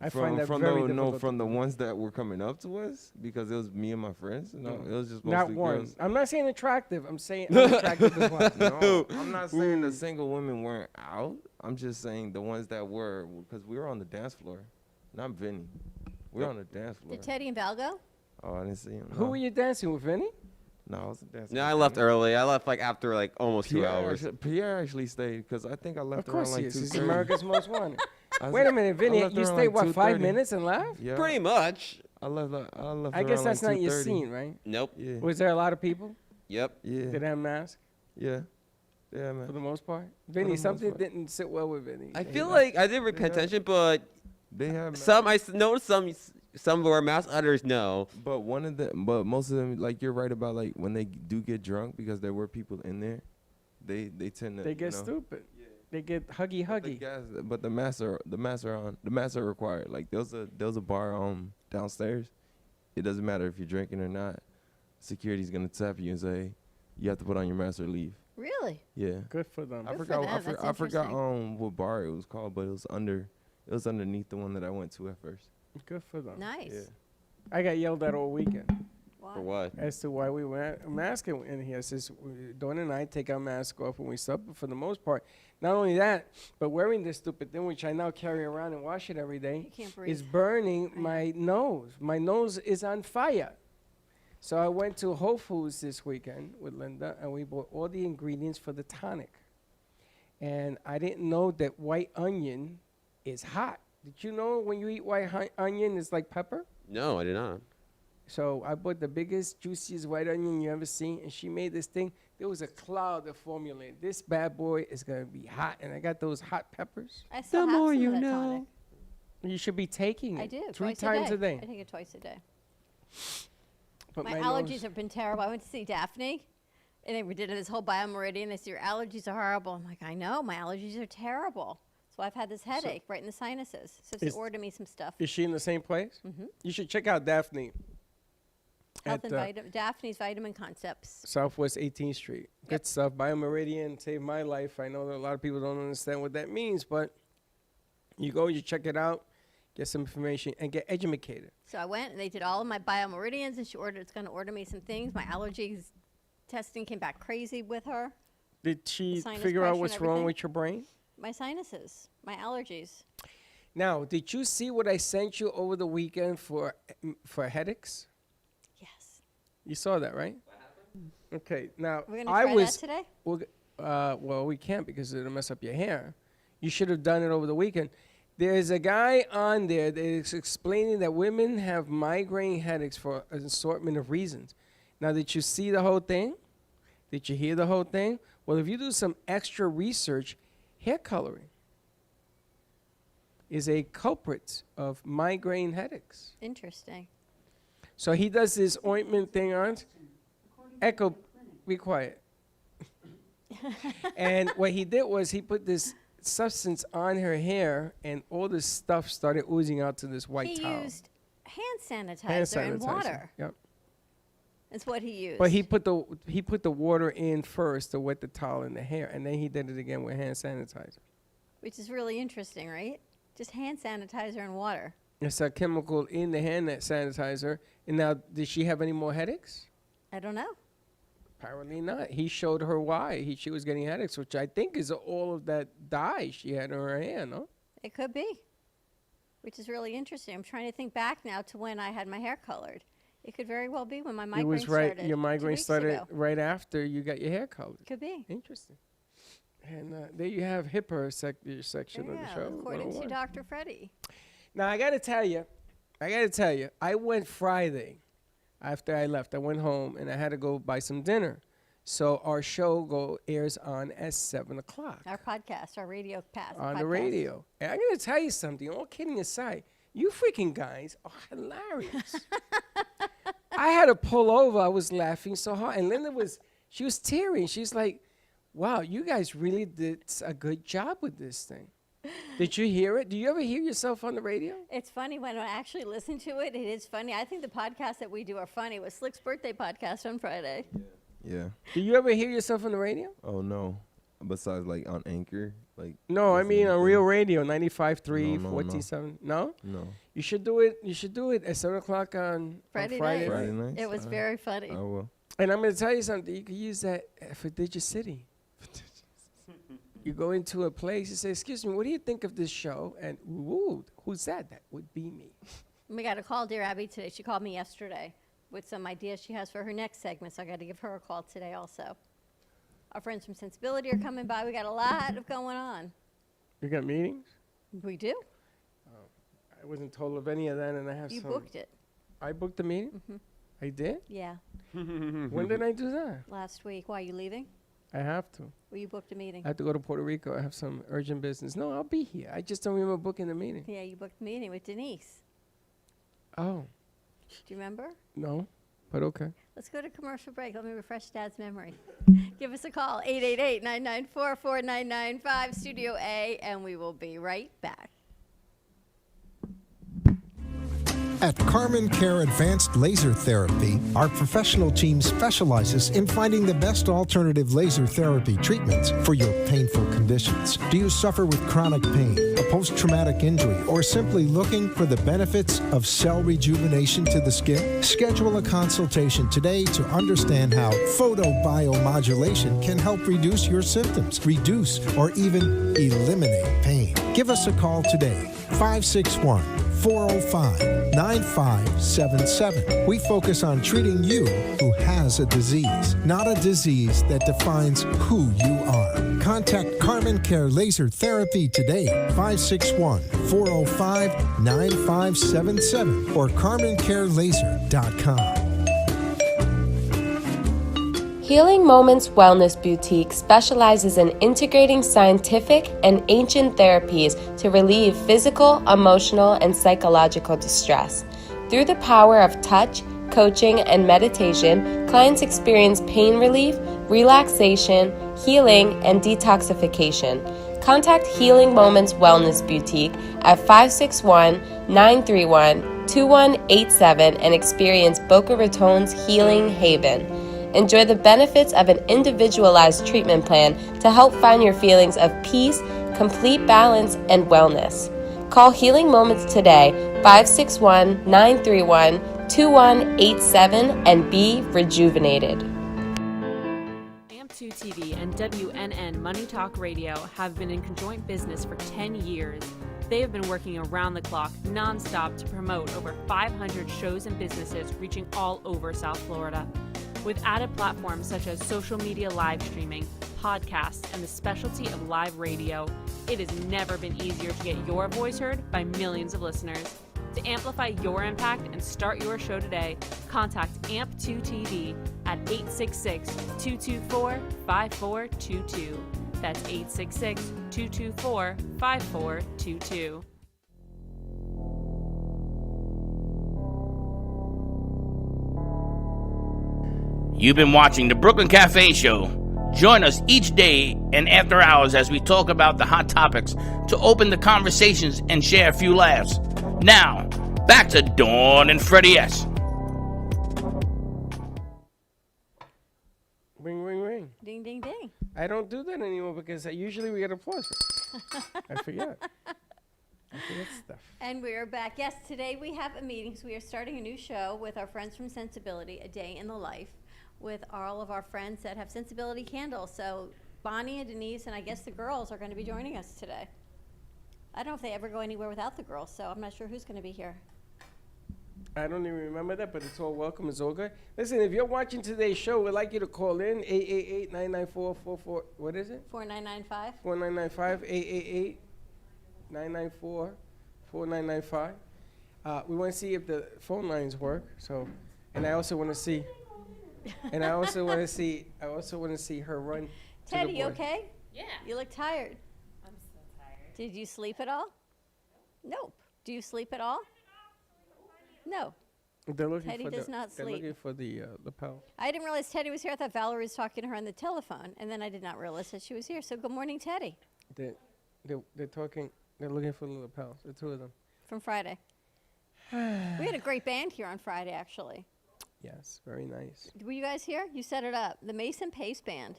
[SPEAKER 2] I find that
[SPEAKER 5] from
[SPEAKER 2] very
[SPEAKER 5] the
[SPEAKER 2] difficult.
[SPEAKER 5] from the ones that were coming up to us because it was me and my friends. No, it was just
[SPEAKER 2] Not
[SPEAKER 5] mostly
[SPEAKER 2] one.
[SPEAKER 5] girls.
[SPEAKER 2] I'm not saying attractive. I'm saying unattractive as well.
[SPEAKER 5] No, I'm not saying the single women weren't out. I'm just saying the ones that were, because we were on the dance floor. Not Vinny. We were on the dance floor.
[SPEAKER 3] Did Teddy and Val go?
[SPEAKER 5] Oh, I didn't see him.
[SPEAKER 2] Who
[SPEAKER 5] no.
[SPEAKER 2] were you dancing with, Vinny?
[SPEAKER 5] No, I wasn't dancing.
[SPEAKER 4] No,
[SPEAKER 5] with
[SPEAKER 4] I left
[SPEAKER 5] Vinny.
[SPEAKER 4] early. I left like after like almost 2
[SPEAKER 5] Pierre
[SPEAKER 4] hours.
[SPEAKER 5] Pierre actually stayed because I think I
[SPEAKER 2] Of
[SPEAKER 5] left around
[SPEAKER 2] course
[SPEAKER 5] like
[SPEAKER 2] he is. He's
[SPEAKER 5] 2:30.
[SPEAKER 2] America's Most Wanted.
[SPEAKER 5] I
[SPEAKER 2] Wait a
[SPEAKER 5] s-
[SPEAKER 2] minute,
[SPEAKER 5] I
[SPEAKER 2] Vinny.
[SPEAKER 5] left
[SPEAKER 2] You
[SPEAKER 5] around
[SPEAKER 2] stayed,
[SPEAKER 5] like
[SPEAKER 2] what, 5
[SPEAKER 5] 2:30.
[SPEAKER 2] minutes and left?
[SPEAKER 5] Yeah.
[SPEAKER 4] Pretty much.
[SPEAKER 5] I left. I left.
[SPEAKER 2] I guess
[SPEAKER 5] around
[SPEAKER 2] that's
[SPEAKER 5] like
[SPEAKER 2] not your
[SPEAKER 5] 2:30.
[SPEAKER 2] scene, right?
[SPEAKER 4] Nope.
[SPEAKER 5] Yeah.
[SPEAKER 2] Was there a lot of people?
[SPEAKER 4] Yep.
[SPEAKER 5] Yeah.
[SPEAKER 2] Did they have masks
[SPEAKER 5] Yeah. Yeah,
[SPEAKER 2] for
[SPEAKER 5] man.
[SPEAKER 2] the most part?
[SPEAKER 5] the
[SPEAKER 2] Vinny,
[SPEAKER 5] most
[SPEAKER 2] something
[SPEAKER 5] part.
[SPEAKER 2] didn't sit well with Vinny.
[SPEAKER 4] I
[SPEAKER 2] He
[SPEAKER 4] feel
[SPEAKER 2] left.
[SPEAKER 4] like I didn't pay
[SPEAKER 5] Yeah.
[SPEAKER 4] attention, but
[SPEAKER 5] They have
[SPEAKER 4] some I noticed some were masks, others no.
[SPEAKER 5] But one of them, but most of them, like you're right about, like when they do get drunk because there were people in there, they tend to
[SPEAKER 2] They get
[SPEAKER 5] you know,
[SPEAKER 2] stupid. They get huggy
[SPEAKER 5] But the
[SPEAKER 2] huggy.
[SPEAKER 5] gas, but the masks are required. Like there was a bar downstairs. It doesn't matter if you're drinking or not. Security's gonna tap you and say you have to put on your mask or leave.
[SPEAKER 3] Really?
[SPEAKER 5] Yeah.
[SPEAKER 2] Good for them.
[SPEAKER 5] I
[SPEAKER 3] Good for
[SPEAKER 5] forgot.
[SPEAKER 3] them, that's
[SPEAKER 5] I forgot
[SPEAKER 3] interesting.
[SPEAKER 5] what bar it was called, but it was underneath the one that I went to at first.
[SPEAKER 2] Good for them.
[SPEAKER 3] Nice.
[SPEAKER 5] Yeah.
[SPEAKER 2] I got yelled at all weekend
[SPEAKER 3] Wow.
[SPEAKER 4] For what?
[SPEAKER 2] as to why we wear a mask in here. Says Dawn and I take our mask off when we sup, but for the most part, not only that, but wearing this stupid thing, which I now carry around and wash it every day,
[SPEAKER 3] You can't breathe.
[SPEAKER 2] is burning
[SPEAKER 3] Right.
[SPEAKER 2] my nose. My nose is on fire. So I went to Whole Foods this weekend with Linda, and we bought all the ingredients for the tonic. And I didn't know that white onion is hot. Did you know when you eat white onion, it's like pepper?
[SPEAKER 4] No, I did not.
[SPEAKER 2] So I bought the biggest, juiciest white onion you ever seen, and she made this thing. There was a cloud that formulated. This bad boy is gonna be hot, and I got those hot peppers.
[SPEAKER 3] I still have some of that tonic.
[SPEAKER 2] You should be taking it
[SPEAKER 3] I do.
[SPEAKER 2] 3
[SPEAKER 3] twice
[SPEAKER 2] times a day.
[SPEAKER 3] I take it twice a day.
[SPEAKER 2] But
[SPEAKER 3] My allergies have been terrible. I went to see Daphne, and they did this whole biomeridian. They said, your allergies are horrible. I'm like, I know. My allergies are terrible. So I've had this headache right in the sinuses. So they ordered me some stuff.
[SPEAKER 2] Is she in the same place? Mm-hmm. You should check out Daphne.
[SPEAKER 3] Health and Daphne's Vitamin Concepts.
[SPEAKER 2] Southwest 18th Street. Good stuff. Biomeridian saved my life. I know that a lot of people don't understand what that means, but you go, you check it out, get some information, and get educated.
[SPEAKER 3] So I went, and they did all of my biomeridians, and it's going to order me some things. My allergies testing came back crazy with her.
[SPEAKER 2] Did she
[SPEAKER 3] Sinus
[SPEAKER 2] figure out
[SPEAKER 3] pressure
[SPEAKER 2] what's
[SPEAKER 3] and
[SPEAKER 2] wrong
[SPEAKER 3] everything.
[SPEAKER 2] with your brain?
[SPEAKER 3] My sinuses, my allergies.
[SPEAKER 2] Now, did you see what I sent you over the weekend for headaches?
[SPEAKER 3] Yes.
[SPEAKER 2] You saw that, right? Okay. Now,
[SPEAKER 3] We're going to
[SPEAKER 2] I
[SPEAKER 3] try
[SPEAKER 2] was.
[SPEAKER 3] that today?
[SPEAKER 2] Well, we can't because it'll mess up your hair. You should have done it over the weekend. There's a guy on there that is explaining that women have migraine headaches for an assortment of reasons. Now, did you see the whole thing? Did you hear the whole thing? Well, if you do some extra research, hair coloring is a culprit of migraine headaches.
[SPEAKER 3] Interesting.
[SPEAKER 2] So he does this ointment thing on. Echo, be quiet. And what he did was he put this substance on her hair, and all this stuff started oozing out to this white towel.
[SPEAKER 3] He used hand sanitizer and water.
[SPEAKER 2] Yep.
[SPEAKER 3] That's what he used.
[SPEAKER 2] But he put the water in first to wet the towel in the hair, and then he did it again with hand sanitizer.
[SPEAKER 3] Which is really interesting, right? Just hand sanitizer and water.
[SPEAKER 2] It's a chemical in the hand sanitizer. And now, did she have any more headaches?
[SPEAKER 3] I don't know.
[SPEAKER 2] Apparently not. He showed her why she was getting headaches, which I think is all of that dye she had in her hair, no?
[SPEAKER 3] It could be. Which is really interesting. I'm trying to think back now to when I had my hair colored. It could very well be when my migraine
[SPEAKER 2] It was right.
[SPEAKER 3] started.
[SPEAKER 2] Your
[SPEAKER 3] 2
[SPEAKER 2] migraine
[SPEAKER 3] weeks
[SPEAKER 2] started
[SPEAKER 3] ago.
[SPEAKER 2] right after you got your hair colored.
[SPEAKER 3] Could be.
[SPEAKER 2] Interesting. And there you have HIPAA section of the
[SPEAKER 3] Yeah,
[SPEAKER 2] show.
[SPEAKER 3] according to
[SPEAKER 2] 101.
[SPEAKER 3] Dr. Freddie.
[SPEAKER 2] Now I gotta tell you, I went Friday after I left. I went home and I had to go buy some dinner. So our show airs on at 7:00
[SPEAKER 3] Our podcast, our radio pass.
[SPEAKER 2] on the
[SPEAKER 3] podcast.
[SPEAKER 2] radio. And I'm gonna tell you something. All kidding aside, you freaking guys are hilarious. I had to pull over. I was laughing so hard, and Linda was tearing. She's like, "Wow, you guys really did a good job with this thing." Did you hear it? Do you ever hear yourself on the radio?
[SPEAKER 3] It's funny when I actually listen to it. It is funny. I think the podcasts that we do are funny. It was Slick's birthday podcast on Friday.
[SPEAKER 5] Yeah.
[SPEAKER 2] Do you ever hear yourself on the radio?
[SPEAKER 5] Oh no. Besides, like on Anchor, like.
[SPEAKER 2] No, I mean on
[SPEAKER 5] listening
[SPEAKER 2] Real
[SPEAKER 5] to-
[SPEAKER 2] Radio, 95.3,
[SPEAKER 5] No, no, no.
[SPEAKER 2] 14.7. No?
[SPEAKER 5] No.
[SPEAKER 2] You should do it. You should do it at 7:00 on
[SPEAKER 3] Friday
[SPEAKER 2] Friday.
[SPEAKER 3] night.
[SPEAKER 5] Friday nights?
[SPEAKER 3] It was
[SPEAKER 5] Alright.
[SPEAKER 3] very funny.
[SPEAKER 5] I will.
[SPEAKER 2] And I'm going to tell you something. You can use that for Digit City. You go into a place, you say, "Excuse me, what do you think of this show?" And, "Ooh, who's that?" That would be me.
[SPEAKER 3] We got a call, dear Abby, today. She called me yesterday with some ideas she has for her next segment, so I got to give her a call today also. Our friends from Sensibility are coming by. We got a lot of going on.
[SPEAKER 2] You got meetings?
[SPEAKER 3] We do.
[SPEAKER 2] I wasn't told of any of that, and I have
[SPEAKER 3] You
[SPEAKER 2] some.
[SPEAKER 3] booked it.
[SPEAKER 2] I booked the meeting? I did?
[SPEAKER 3] Yeah,
[SPEAKER 2] When did I do that?
[SPEAKER 3] last week. Why, are you leaving?
[SPEAKER 2] I have to.
[SPEAKER 3] Well, you booked a meeting.
[SPEAKER 2] I have to go to Puerto Rico. I have some urgent business. No, I'll be here. I just don't remember booking the meeting.
[SPEAKER 3] Yeah, you booked a meeting with Denise.
[SPEAKER 2] Oh,
[SPEAKER 3] Do you remember?
[SPEAKER 2] no, but okay.
[SPEAKER 3] Let's go to commercial break. Let me refresh Dad's memory. Give us a call, 888-994-4995, Studio A, and we will be right back.
[SPEAKER 6] At Carmen Care Advanced Laser Therapy, our professional team specializes in finding the best alternative laser therapy treatments for your painful conditions. Do you suffer with chronic pain, a post-traumatic injury, or simply looking for the benefits of cell rejuvenation to the skin? Schedule a consultation today to understand how photobiomodulation can help reduce your symptoms, reduce or even eliminate pain. Give us a call today, 561 405-9577. We focus on treating you who has a disease, not a disease that defines who you are. Contact Carmen Care Laser Therapy today, 561-405-9577 or carmencarelaser.com.
[SPEAKER 7] Healing Moments Wellness Boutique specializes in integrating scientific and ancient therapies to relieve physical, emotional, and psychological distress. Through the power of touch, coaching, and meditation, clients experience pain relief, relaxation, healing, and detoxification. Contact Healing Moments Wellness Boutique at 561-931-2187 and experience Boca Raton's Healing Haven. Enjoy the benefits of an individualized treatment plan to help find your feelings of peace, complete balance, and wellness. Call Healing Moments today, 561-931-2187, and be rejuvenated.
[SPEAKER 8] AMP2 TV and WNN Money Talk Radio have been in conjoint business for 10 years. They have been working around the clock, nonstop, to promote over 500 shows and businesses reaching all over South Florida. With added platforms such as social media live streaming, podcasts, and the specialty of live radio, it has never been easier to get your voice heard by millions of listeners. To amplify your impact and start your show today, contact AMP2 TV at 866-224-5422. That's 866-224-5422.
[SPEAKER 1] You've been watching the Brooklyn Cafe Show. Join us each day and after hours as we talk about the hot topics to open the conversations and share a few laughs. Now, back to Dawn and Freddie S.
[SPEAKER 2] Ring, ring, ring.
[SPEAKER 3] Ding, ding, ding.
[SPEAKER 2] I don't do that anymore because usually we get applause. I forget. I forget stuff.
[SPEAKER 3] And we are back. Yes, today we have a meeting. So we are starting a new show with our friends from Sensibility, A Day in the Life, with all of our friends that have Sensibility candles. So Bonnie and Denise and I guess the girls are going to be joining us today. I don't know if they ever go anywhere without the girls, so I'm not sure who's going to be here.
[SPEAKER 2] I don't even remember that, but it's all welcome. It's all good. Listen, if you're watching today's show, we'd like you to call in 888-994-44. What is it?
[SPEAKER 3] 4995.
[SPEAKER 2] 4995 888-994-4995. We want to see if the phone lines work. So, and I also want to see. And I also want to see. I also want to see her run.
[SPEAKER 3] Teddy,
[SPEAKER 2] to the
[SPEAKER 3] you
[SPEAKER 2] board.
[SPEAKER 3] okay?
[SPEAKER 9] Yeah.
[SPEAKER 3] You look tired.
[SPEAKER 9] I'm so tired.
[SPEAKER 3] Did you sleep at all? Nope. Do you sleep at all? No.
[SPEAKER 2] They're looking
[SPEAKER 3] Teddy
[SPEAKER 2] for
[SPEAKER 3] does
[SPEAKER 2] the,
[SPEAKER 3] not
[SPEAKER 2] they're
[SPEAKER 3] sleep.
[SPEAKER 2] looking for the lapel.
[SPEAKER 3] I didn't realize Teddy was here. I thought Valerie was talking to her on the telephone, and then I did not realize that she was here. So good morning, Teddy,
[SPEAKER 2] They're talking. They're looking for the lapels. The two of them.
[SPEAKER 3] from Friday. We had a great band here on Friday, actually.
[SPEAKER 2] Yes, very nice.
[SPEAKER 3] Were you guys here? You set it up. The Mason Pace Band.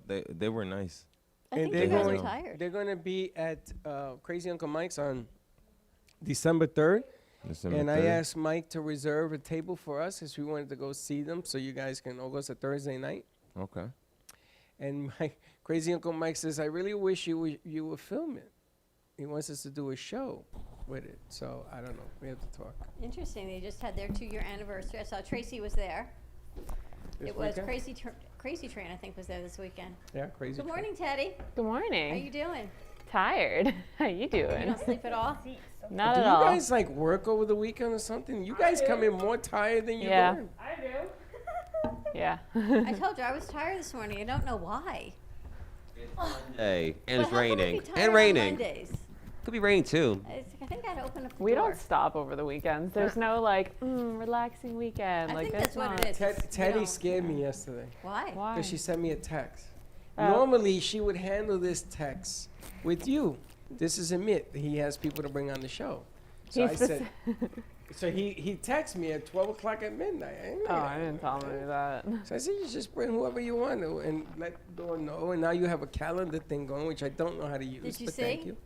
[SPEAKER 5] They were nice.
[SPEAKER 3] I think
[SPEAKER 2] they're
[SPEAKER 3] you guys are
[SPEAKER 2] going-
[SPEAKER 3] tired.
[SPEAKER 2] They're going to be at Crazy Uncle Mike's on December 3rd. And I asked Mike to reserve a table for us because we wanted to go see them so you guys can all go to Thursday night.
[SPEAKER 5] Okay.
[SPEAKER 2] And my Crazy Uncle Mike says, I really wish you would film it. He wants us to do a show with it. So I don't know. We have to talk.
[SPEAKER 3] Interesting. They just had their 2-year anniversary. I saw Tracy was there.
[SPEAKER 2] This
[SPEAKER 3] It was
[SPEAKER 2] weekend?
[SPEAKER 3] Crazy Train, I think, was there this weekend.
[SPEAKER 2] Yeah, Crazy
[SPEAKER 3] Good
[SPEAKER 2] Train.
[SPEAKER 3] morning, Teddy.
[SPEAKER 9] Good
[SPEAKER 3] How
[SPEAKER 9] morning.
[SPEAKER 3] you doing?
[SPEAKER 9] Tired. How you
[SPEAKER 3] You
[SPEAKER 9] doing?
[SPEAKER 3] don't sleep at all?
[SPEAKER 9] Not
[SPEAKER 2] Do
[SPEAKER 9] at
[SPEAKER 2] you
[SPEAKER 9] all.
[SPEAKER 2] guys like work over the weekend or something? You guys come in more tired than you
[SPEAKER 9] Yeah.
[SPEAKER 2] go in.
[SPEAKER 9] Yeah.
[SPEAKER 3] I told you I was tired this morning. I don't know why.
[SPEAKER 4] Hey, and
[SPEAKER 3] But
[SPEAKER 4] it's
[SPEAKER 3] how come we
[SPEAKER 4] raining.
[SPEAKER 3] tired
[SPEAKER 4] And
[SPEAKER 3] on
[SPEAKER 4] raining.
[SPEAKER 3] Mondays?
[SPEAKER 4] Could be raining too.
[SPEAKER 3] I think I had to open up the
[SPEAKER 9] We
[SPEAKER 3] door.
[SPEAKER 9] don't stop over the weekends. There's no like relaxing weekend.
[SPEAKER 3] I
[SPEAKER 9] like
[SPEAKER 3] think that's what it is. It's, you
[SPEAKER 2] Teddy
[SPEAKER 3] know,
[SPEAKER 2] scared me yesterday
[SPEAKER 3] Why?
[SPEAKER 9] Why?
[SPEAKER 2] because she sent me a text.
[SPEAKER 9] Oh.
[SPEAKER 2] Normally, she would handle this text with you. This is Amit. He has people to bring on the show. So
[SPEAKER 9] He's
[SPEAKER 2] I said, so he texted me at 12 o'clock at midnight. I didn't know
[SPEAKER 9] Oh,
[SPEAKER 2] that.
[SPEAKER 9] I didn't tell him to do that.
[SPEAKER 2] So I said, you just bring whoever you want to and let Dawn know. And now you have a calendar thing going, which I don't know how to use.
[SPEAKER 3] Did you
[SPEAKER 2] but
[SPEAKER 3] see?
[SPEAKER 2] Thank you.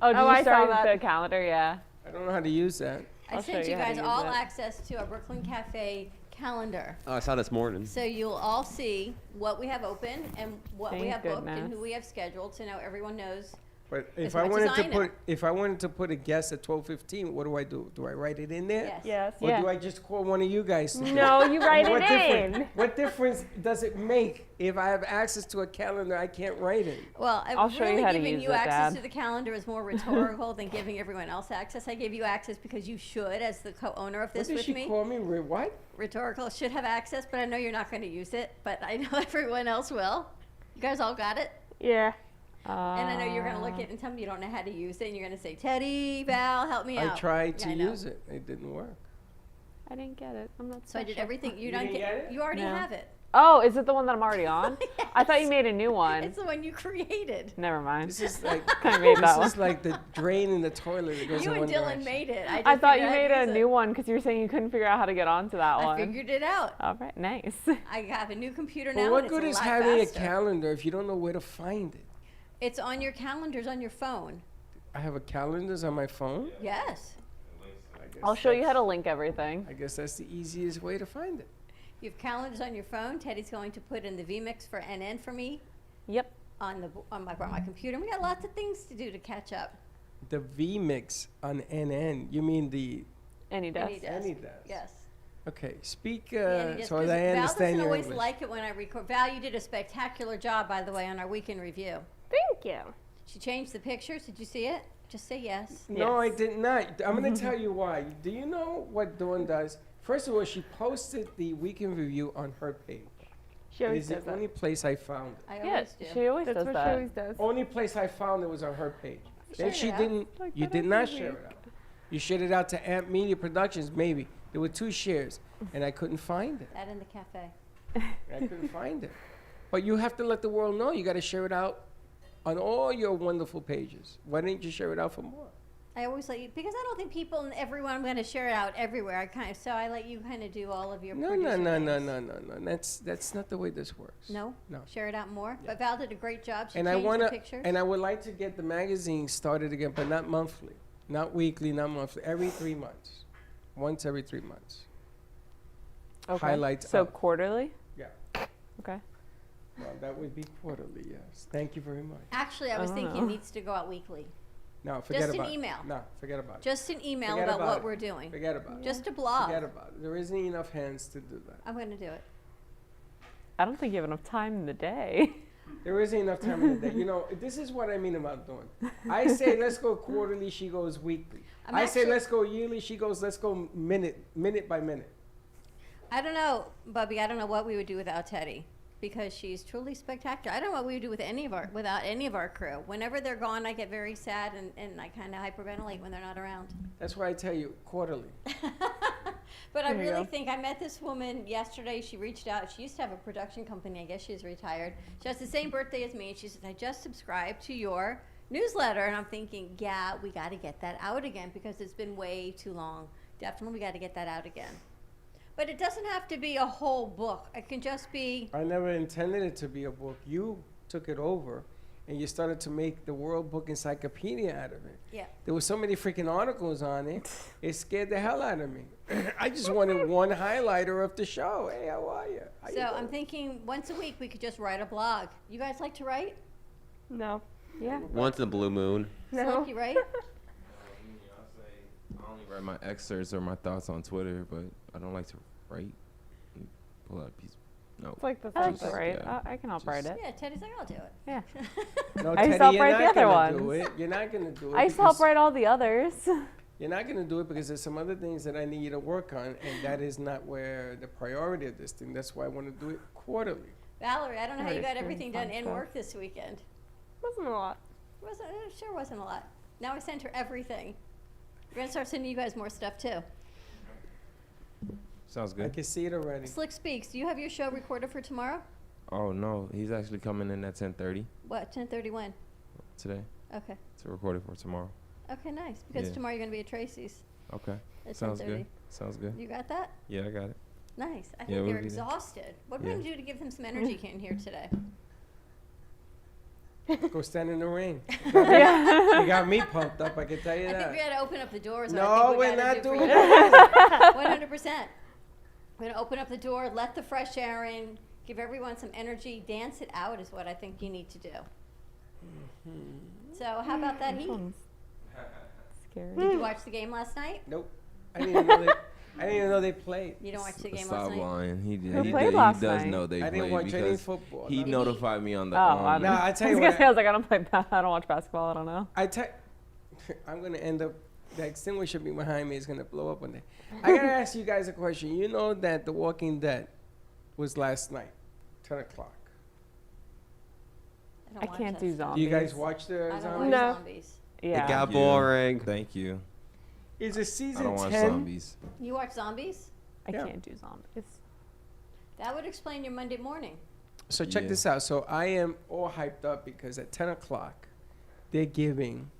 [SPEAKER 9] Oh, did
[SPEAKER 8] Oh,
[SPEAKER 9] you
[SPEAKER 8] I saw
[SPEAKER 9] start
[SPEAKER 8] that.
[SPEAKER 9] the calendar? Yeah.
[SPEAKER 2] I don't know how to use that.
[SPEAKER 3] I
[SPEAKER 9] I'll show
[SPEAKER 3] sent
[SPEAKER 9] you
[SPEAKER 3] you
[SPEAKER 9] how to
[SPEAKER 3] guys
[SPEAKER 9] use
[SPEAKER 3] all
[SPEAKER 9] it.
[SPEAKER 3] access to our Brooklyn Cafe calendar.
[SPEAKER 4] Oh, I saw this morning.
[SPEAKER 3] So you'll all see what we have open and what we
[SPEAKER 9] Thank
[SPEAKER 3] have booked and
[SPEAKER 9] goodness.
[SPEAKER 3] who we have scheduled. So now everyone knows
[SPEAKER 2] But
[SPEAKER 3] As
[SPEAKER 2] if I
[SPEAKER 3] much as
[SPEAKER 2] wanted
[SPEAKER 3] I
[SPEAKER 2] to
[SPEAKER 3] know.
[SPEAKER 2] put a guest at 12:15, what do? Do I write it in there?
[SPEAKER 3] Yes.
[SPEAKER 9] Yes.
[SPEAKER 2] Or
[SPEAKER 9] Yeah.
[SPEAKER 2] do I just call one of you guys to do it?
[SPEAKER 9] No, you write
[SPEAKER 2] What
[SPEAKER 9] it
[SPEAKER 2] difference-
[SPEAKER 9] in.
[SPEAKER 2] What difference does it make if I have access to a calendar I can't write it?
[SPEAKER 3] Well,
[SPEAKER 9] I'll show you
[SPEAKER 3] really
[SPEAKER 9] how to
[SPEAKER 3] giving
[SPEAKER 9] use
[SPEAKER 3] you
[SPEAKER 9] it,
[SPEAKER 3] access
[SPEAKER 9] Dad.
[SPEAKER 3] to the calendar is more rhetorical than giving everyone else access. I gave you access because you should, as the co-owner of
[SPEAKER 2] What
[SPEAKER 3] this
[SPEAKER 2] did
[SPEAKER 3] with
[SPEAKER 2] she
[SPEAKER 3] me.
[SPEAKER 2] call me? What?
[SPEAKER 3] Rhetorical should have access, but I know you're not going to use it. But I know everyone else will. You guys all got it?
[SPEAKER 9] Yeah.
[SPEAKER 3] And I know you're going to look at it and tell me you don't know how to use it, and you're going to say, Teddy, Val, help me
[SPEAKER 2] I
[SPEAKER 3] out.
[SPEAKER 2] tried
[SPEAKER 3] Yeah,
[SPEAKER 2] to
[SPEAKER 3] I know.
[SPEAKER 2] use it. It didn't work.
[SPEAKER 9] I didn't get it. I'm not
[SPEAKER 3] So I did
[SPEAKER 9] special.
[SPEAKER 3] everything. You
[SPEAKER 2] You
[SPEAKER 3] don't
[SPEAKER 2] didn't get it?
[SPEAKER 3] You already
[SPEAKER 9] No.
[SPEAKER 3] have it.
[SPEAKER 9] Oh, is it the one that I'm already on? I thought you made a new one.
[SPEAKER 3] It's the one you created.
[SPEAKER 9] Never mind.
[SPEAKER 2] This is like
[SPEAKER 9] I made that
[SPEAKER 2] this is
[SPEAKER 9] one.
[SPEAKER 2] like the drain in the toilet that goes
[SPEAKER 3] You
[SPEAKER 2] in
[SPEAKER 3] and
[SPEAKER 2] one
[SPEAKER 3] Dylan
[SPEAKER 2] direction.
[SPEAKER 3] made it.
[SPEAKER 9] I
[SPEAKER 3] just
[SPEAKER 9] thought
[SPEAKER 3] figured
[SPEAKER 9] you
[SPEAKER 3] I'd
[SPEAKER 9] made a
[SPEAKER 3] use
[SPEAKER 9] new
[SPEAKER 3] it.
[SPEAKER 9] one because you were saying you couldn't figure out how to get onto that
[SPEAKER 3] I
[SPEAKER 9] one.
[SPEAKER 3] figured it out.
[SPEAKER 9] All right, nice.
[SPEAKER 3] I have a new computer now.
[SPEAKER 2] But
[SPEAKER 3] and
[SPEAKER 2] what
[SPEAKER 3] it's
[SPEAKER 2] good
[SPEAKER 3] a
[SPEAKER 2] is
[SPEAKER 3] lot
[SPEAKER 2] having
[SPEAKER 3] faster.
[SPEAKER 2] a calendar if you don't know where to find it?
[SPEAKER 3] It's on your calendars on your phone.
[SPEAKER 2] I have a calendars on my phone.
[SPEAKER 3] Yes.
[SPEAKER 2] I guess
[SPEAKER 9] I'll show you how
[SPEAKER 2] that's-
[SPEAKER 9] to link everything.
[SPEAKER 2] I guess that's the easiest way to find it.
[SPEAKER 3] You have calendars on your phone. Teddy's going to put in the vMix for NN for me
[SPEAKER 9] Yep.
[SPEAKER 3] on my computer. We got lots of things to do to catch up.
[SPEAKER 2] The vMix on NN. You mean the
[SPEAKER 9] Any desk.
[SPEAKER 3] Any desk.
[SPEAKER 2] AnyDesk.
[SPEAKER 3] Yes.
[SPEAKER 2] Okay, speak
[SPEAKER 3] The AnyDesk,
[SPEAKER 2] so
[SPEAKER 3] 'cause
[SPEAKER 2] that I
[SPEAKER 3] Val
[SPEAKER 2] understand
[SPEAKER 3] doesn't
[SPEAKER 2] your
[SPEAKER 3] always
[SPEAKER 2] English.
[SPEAKER 3] like it when I record. Val, you did a spectacular job, by the way, on our weekend review.
[SPEAKER 9] Thank you.
[SPEAKER 3] She changed the pictures. Did you see it? Just say yes.
[SPEAKER 2] No, I
[SPEAKER 9] Yes.
[SPEAKER 2] did not. I'm going to tell you why. Do you know what Dawn does? First of all, she posted the weekend review on her page.
[SPEAKER 9] She
[SPEAKER 2] It
[SPEAKER 9] always
[SPEAKER 2] is the
[SPEAKER 9] does that.
[SPEAKER 2] only place I found it.
[SPEAKER 3] I
[SPEAKER 9] Yeah,
[SPEAKER 3] always do.
[SPEAKER 9] she always
[SPEAKER 10] That's
[SPEAKER 9] does
[SPEAKER 10] what
[SPEAKER 9] that.
[SPEAKER 10] she always does.
[SPEAKER 2] Only place I found it was on her page. Then
[SPEAKER 3] shared
[SPEAKER 2] she
[SPEAKER 3] it out.
[SPEAKER 2] didn't.
[SPEAKER 9] Like
[SPEAKER 2] You
[SPEAKER 9] that
[SPEAKER 2] did
[SPEAKER 9] every
[SPEAKER 2] not share
[SPEAKER 9] week.
[SPEAKER 2] it out. You shared it out to Amp Media Productions. Maybe there were 2 shares, and I couldn't find it.
[SPEAKER 3] That in the cafe.
[SPEAKER 2] I couldn't find it. But you have to let the world know. You got to share it out on all your wonderful pages. Why didn't you share it out for more?
[SPEAKER 3] I always let you, because I don't think people and everyone, I'm going to share it out everywhere. So I let you kind of do all of your
[SPEAKER 2] No.
[SPEAKER 3] producer
[SPEAKER 2] That's
[SPEAKER 3] things.
[SPEAKER 2] not the way this works.
[SPEAKER 3] No?
[SPEAKER 2] No.
[SPEAKER 3] Share it out more? But Val did a great job. She
[SPEAKER 2] And I
[SPEAKER 3] changed
[SPEAKER 2] wanna,
[SPEAKER 3] the pictures.
[SPEAKER 2] and I would like to get the magazine started again, but not monthly, not weekly, not monthly. Every 3 months, once every 3 months.
[SPEAKER 9] Okay.
[SPEAKER 2] Highlights
[SPEAKER 9] So
[SPEAKER 2] up.
[SPEAKER 9] quarterly?
[SPEAKER 2] Yeah.
[SPEAKER 9] Okay.
[SPEAKER 2] Well, that would be quarterly. Yes. Thank you very much.
[SPEAKER 3] Actually, I was
[SPEAKER 9] I don't
[SPEAKER 3] thinking
[SPEAKER 9] know.
[SPEAKER 3] it needs to go out weekly.
[SPEAKER 2] No, forget
[SPEAKER 3] Just an
[SPEAKER 2] about
[SPEAKER 3] email.
[SPEAKER 2] it. No, forget about it.
[SPEAKER 3] Just an email
[SPEAKER 2] Forget
[SPEAKER 3] about
[SPEAKER 2] about
[SPEAKER 3] what
[SPEAKER 2] it.
[SPEAKER 3] we're doing.
[SPEAKER 2] Forget about it.
[SPEAKER 3] Just a blog.
[SPEAKER 2] Forget about it. There isn't enough hands to do that.
[SPEAKER 3] I'm going to do it.
[SPEAKER 9] I don't think you have enough time in the day.
[SPEAKER 2] There isn't enough time in the day. You know, this is what I mean about doing. I say let's go quarterly, she goes weekly.
[SPEAKER 3] I'm
[SPEAKER 2] I say
[SPEAKER 3] actually-
[SPEAKER 2] let's go yearly, she goes let's go minute by minute.
[SPEAKER 3] I don't know, Bubby. I don't know what we would do without Teddy, because she's truly spectacular. I don't know what we would do with without any of our crew. Whenever they're gone, I get very sad and I kind of hyperventilate when they're not around.
[SPEAKER 2] That's why I tell you quarterly.
[SPEAKER 3] But I
[SPEAKER 9] There you
[SPEAKER 3] really
[SPEAKER 9] go.
[SPEAKER 3] think I met this woman yesterday. She reached out. She used to have a production company. I guess she's retired. She has the same birthday as me. And she says, I just subscribed to your newsletter. And I'm thinking, yeah, we got to get that out again because it's been way too long. Definitely, we got to get that out again. But it doesn't have to be a whole book. It can just be,
[SPEAKER 2] I never intended it to be a book. You took it over and you started to make the World Book Encyclopedia out of it.
[SPEAKER 3] yeah.
[SPEAKER 2] There were so many freaking articles on it, it scared the hell out of me. I just wanted one highlighter of the show. Hey, how are you? How you
[SPEAKER 3] So I'm
[SPEAKER 2] doing?
[SPEAKER 3] thinking once a week we could just write a blog. You guys like to write?
[SPEAKER 10] No.
[SPEAKER 9] Yeah.
[SPEAKER 4] Once in a blue moon.
[SPEAKER 10] No.
[SPEAKER 3] Smokey, right?
[SPEAKER 5] I only write my excerpts or my thoughts on Twitter, but I don't like to write. Pull out a piece. No.
[SPEAKER 10] It's like the
[SPEAKER 9] I like
[SPEAKER 10] first
[SPEAKER 9] to
[SPEAKER 5] Just-
[SPEAKER 9] write.
[SPEAKER 5] yeah,
[SPEAKER 9] I can help
[SPEAKER 5] just-
[SPEAKER 9] write it.
[SPEAKER 3] Yeah, Teddy's like, I'll do it.
[SPEAKER 9] Yeah.
[SPEAKER 2] No,
[SPEAKER 9] I used
[SPEAKER 2] Teddy,
[SPEAKER 9] to help
[SPEAKER 2] you're
[SPEAKER 9] write
[SPEAKER 2] not
[SPEAKER 9] the other
[SPEAKER 2] gonna do
[SPEAKER 9] ones.
[SPEAKER 2] it. You're not gonna do it.
[SPEAKER 9] I used to help
[SPEAKER 2] because-
[SPEAKER 9] write all the others.
[SPEAKER 2] You're not going to do it because there's some other things that I need you to work on, and that is not where the priority of this thing. That's why I want to do it quarterly.
[SPEAKER 3] Valerie, I don't know how you
[SPEAKER 9] Already
[SPEAKER 3] got
[SPEAKER 9] doing
[SPEAKER 3] everything
[SPEAKER 9] fun
[SPEAKER 3] done in
[SPEAKER 9] stuff.
[SPEAKER 3] work this weekend.
[SPEAKER 10] wasn't a lot.
[SPEAKER 3] It sure wasn't a lot. Now I sent her everything. We're going to start sending you guys more stuff too.
[SPEAKER 5] Sounds
[SPEAKER 2] I
[SPEAKER 5] good.
[SPEAKER 2] can see it already.
[SPEAKER 3] Slick Speaks, do you have your show recorded for tomorrow?
[SPEAKER 5] Oh no, he's actually coming in at 10:30
[SPEAKER 3] What, 10:30 when?
[SPEAKER 5] today
[SPEAKER 3] Okay.
[SPEAKER 5] to record it for tomorrow.
[SPEAKER 3] Okay, nice. Because
[SPEAKER 5] Yeah.
[SPEAKER 3] tomorrow you're going to be at Tracy's
[SPEAKER 5] Okay.
[SPEAKER 3] at
[SPEAKER 5] Sounds
[SPEAKER 3] 10:30.
[SPEAKER 5] good. Sounds good.
[SPEAKER 3] You got that?
[SPEAKER 5] Yeah, I got it.
[SPEAKER 3] Nice. I
[SPEAKER 5] Yeah,
[SPEAKER 3] think
[SPEAKER 5] we'll
[SPEAKER 3] they're
[SPEAKER 5] be there.
[SPEAKER 3] exhausted. What are we
[SPEAKER 5] Yeah.
[SPEAKER 3] going to do to give them some energy in here today?
[SPEAKER 2] Go stand in the rain. You got me pumped up, I can tell you
[SPEAKER 3] I think we
[SPEAKER 2] that.
[SPEAKER 3] got to open up the doors.
[SPEAKER 2] No, we're not doing
[SPEAKER 3] it.
[SPEAKER 2] that.
[SPEAKER 3] 100%. We're going to open up the door, let the fresh air in, give everyone some energy, dance it out is what I think you need to do. So how about that Heat?
[SPEAKER 9] Scary.
[SPEAKER 3] Did you watch the game last night?
[SPEAKER 2] Nope. I didn't even know they. I didn't even know they played.
[SPEAKER 3] You don't watch the game
[SPEAKER 5] Stop
[SPEAKER 3] last night?
[SPEAKER 5] lying. He did.
[SPEAKER 9] Who
[SPEAKER 5] He,
[SPEAKER 9] played
[SPEAKER 5] did, he
[SPEAKER 9] last
[SPEAKER 5] does
[SPEAKER 9] night?
[SPEAKER 5] know they
[SPEAKER 2] I didn't
[SPEAKER 5] played
[SPEAKER 2] watch any
[SPEAKER 5] because
[SPEAKER 2] football.
[SPEAKER 5] he
[SPEAKER 2] No.
[SPEAKER 5] notified me on the.
[SPEAKER 9] Oh, I
[SPEAKER 2] No, I tell
[SPEAKER 9] I
[SPEAKER 2] you
[SPEAKER 9] was gonna
[SPEAKER 2] what.
[SPEAKER 9] say, I was like, I don't play. I don't watch basketball. I don't know.
[SPEAKER 2] I'm gonna end up. The extinguisher behind me is gonna blow up one day. I gotta ask you guys a question. You know that The Walking Dead was last night, 10 o'clock.
[SPEAKER 3] don't
[SPEAKER 9] I
[SPEAKER 3] watch
[SPEAKER 9] can't
[SPEAKER 3] that
[SPEAKER 9] do
[SPEAKER 3] stuff.
[SPEAKER 2] Do you guys
[SPEAKER 9] zombies.
[SPEAKER 2] watch the
[SPEAKER 3] I don't
[SPEAKER 2] zombies?
[SPEAKER 3] watch
[SPEAKER 10] No.
[SPEAKER 3] zombies.
[SPEAKER 9] Yeah.
[SPEAKER 4] It got
[SPEAKER 5] Thank you.
[SPEAKER 4] boring.
[SPEAKER 5] Thank you.
[SPEAKER 2] Is it
[SPEAKER 5] I
[SPEAKER 2] season
[SPEAKER 5] don't watch
[SPEAKER 2] 10?
[SPEAKER 5] zombies.
[SPEAKER 3] You watch zombies?
[SPEAKER 9] I
[SPEAKER 2] Yeah.
[SPEAKER 9] can't do zombies.
[SPEAKER 3] That would explain your Monday morning.
[SPEAKER 2] So check
[SPEAKER 5] Yeah.
[SPEAKER 2] this out. So I am all hyped up because at 10 o'clock, they're giving,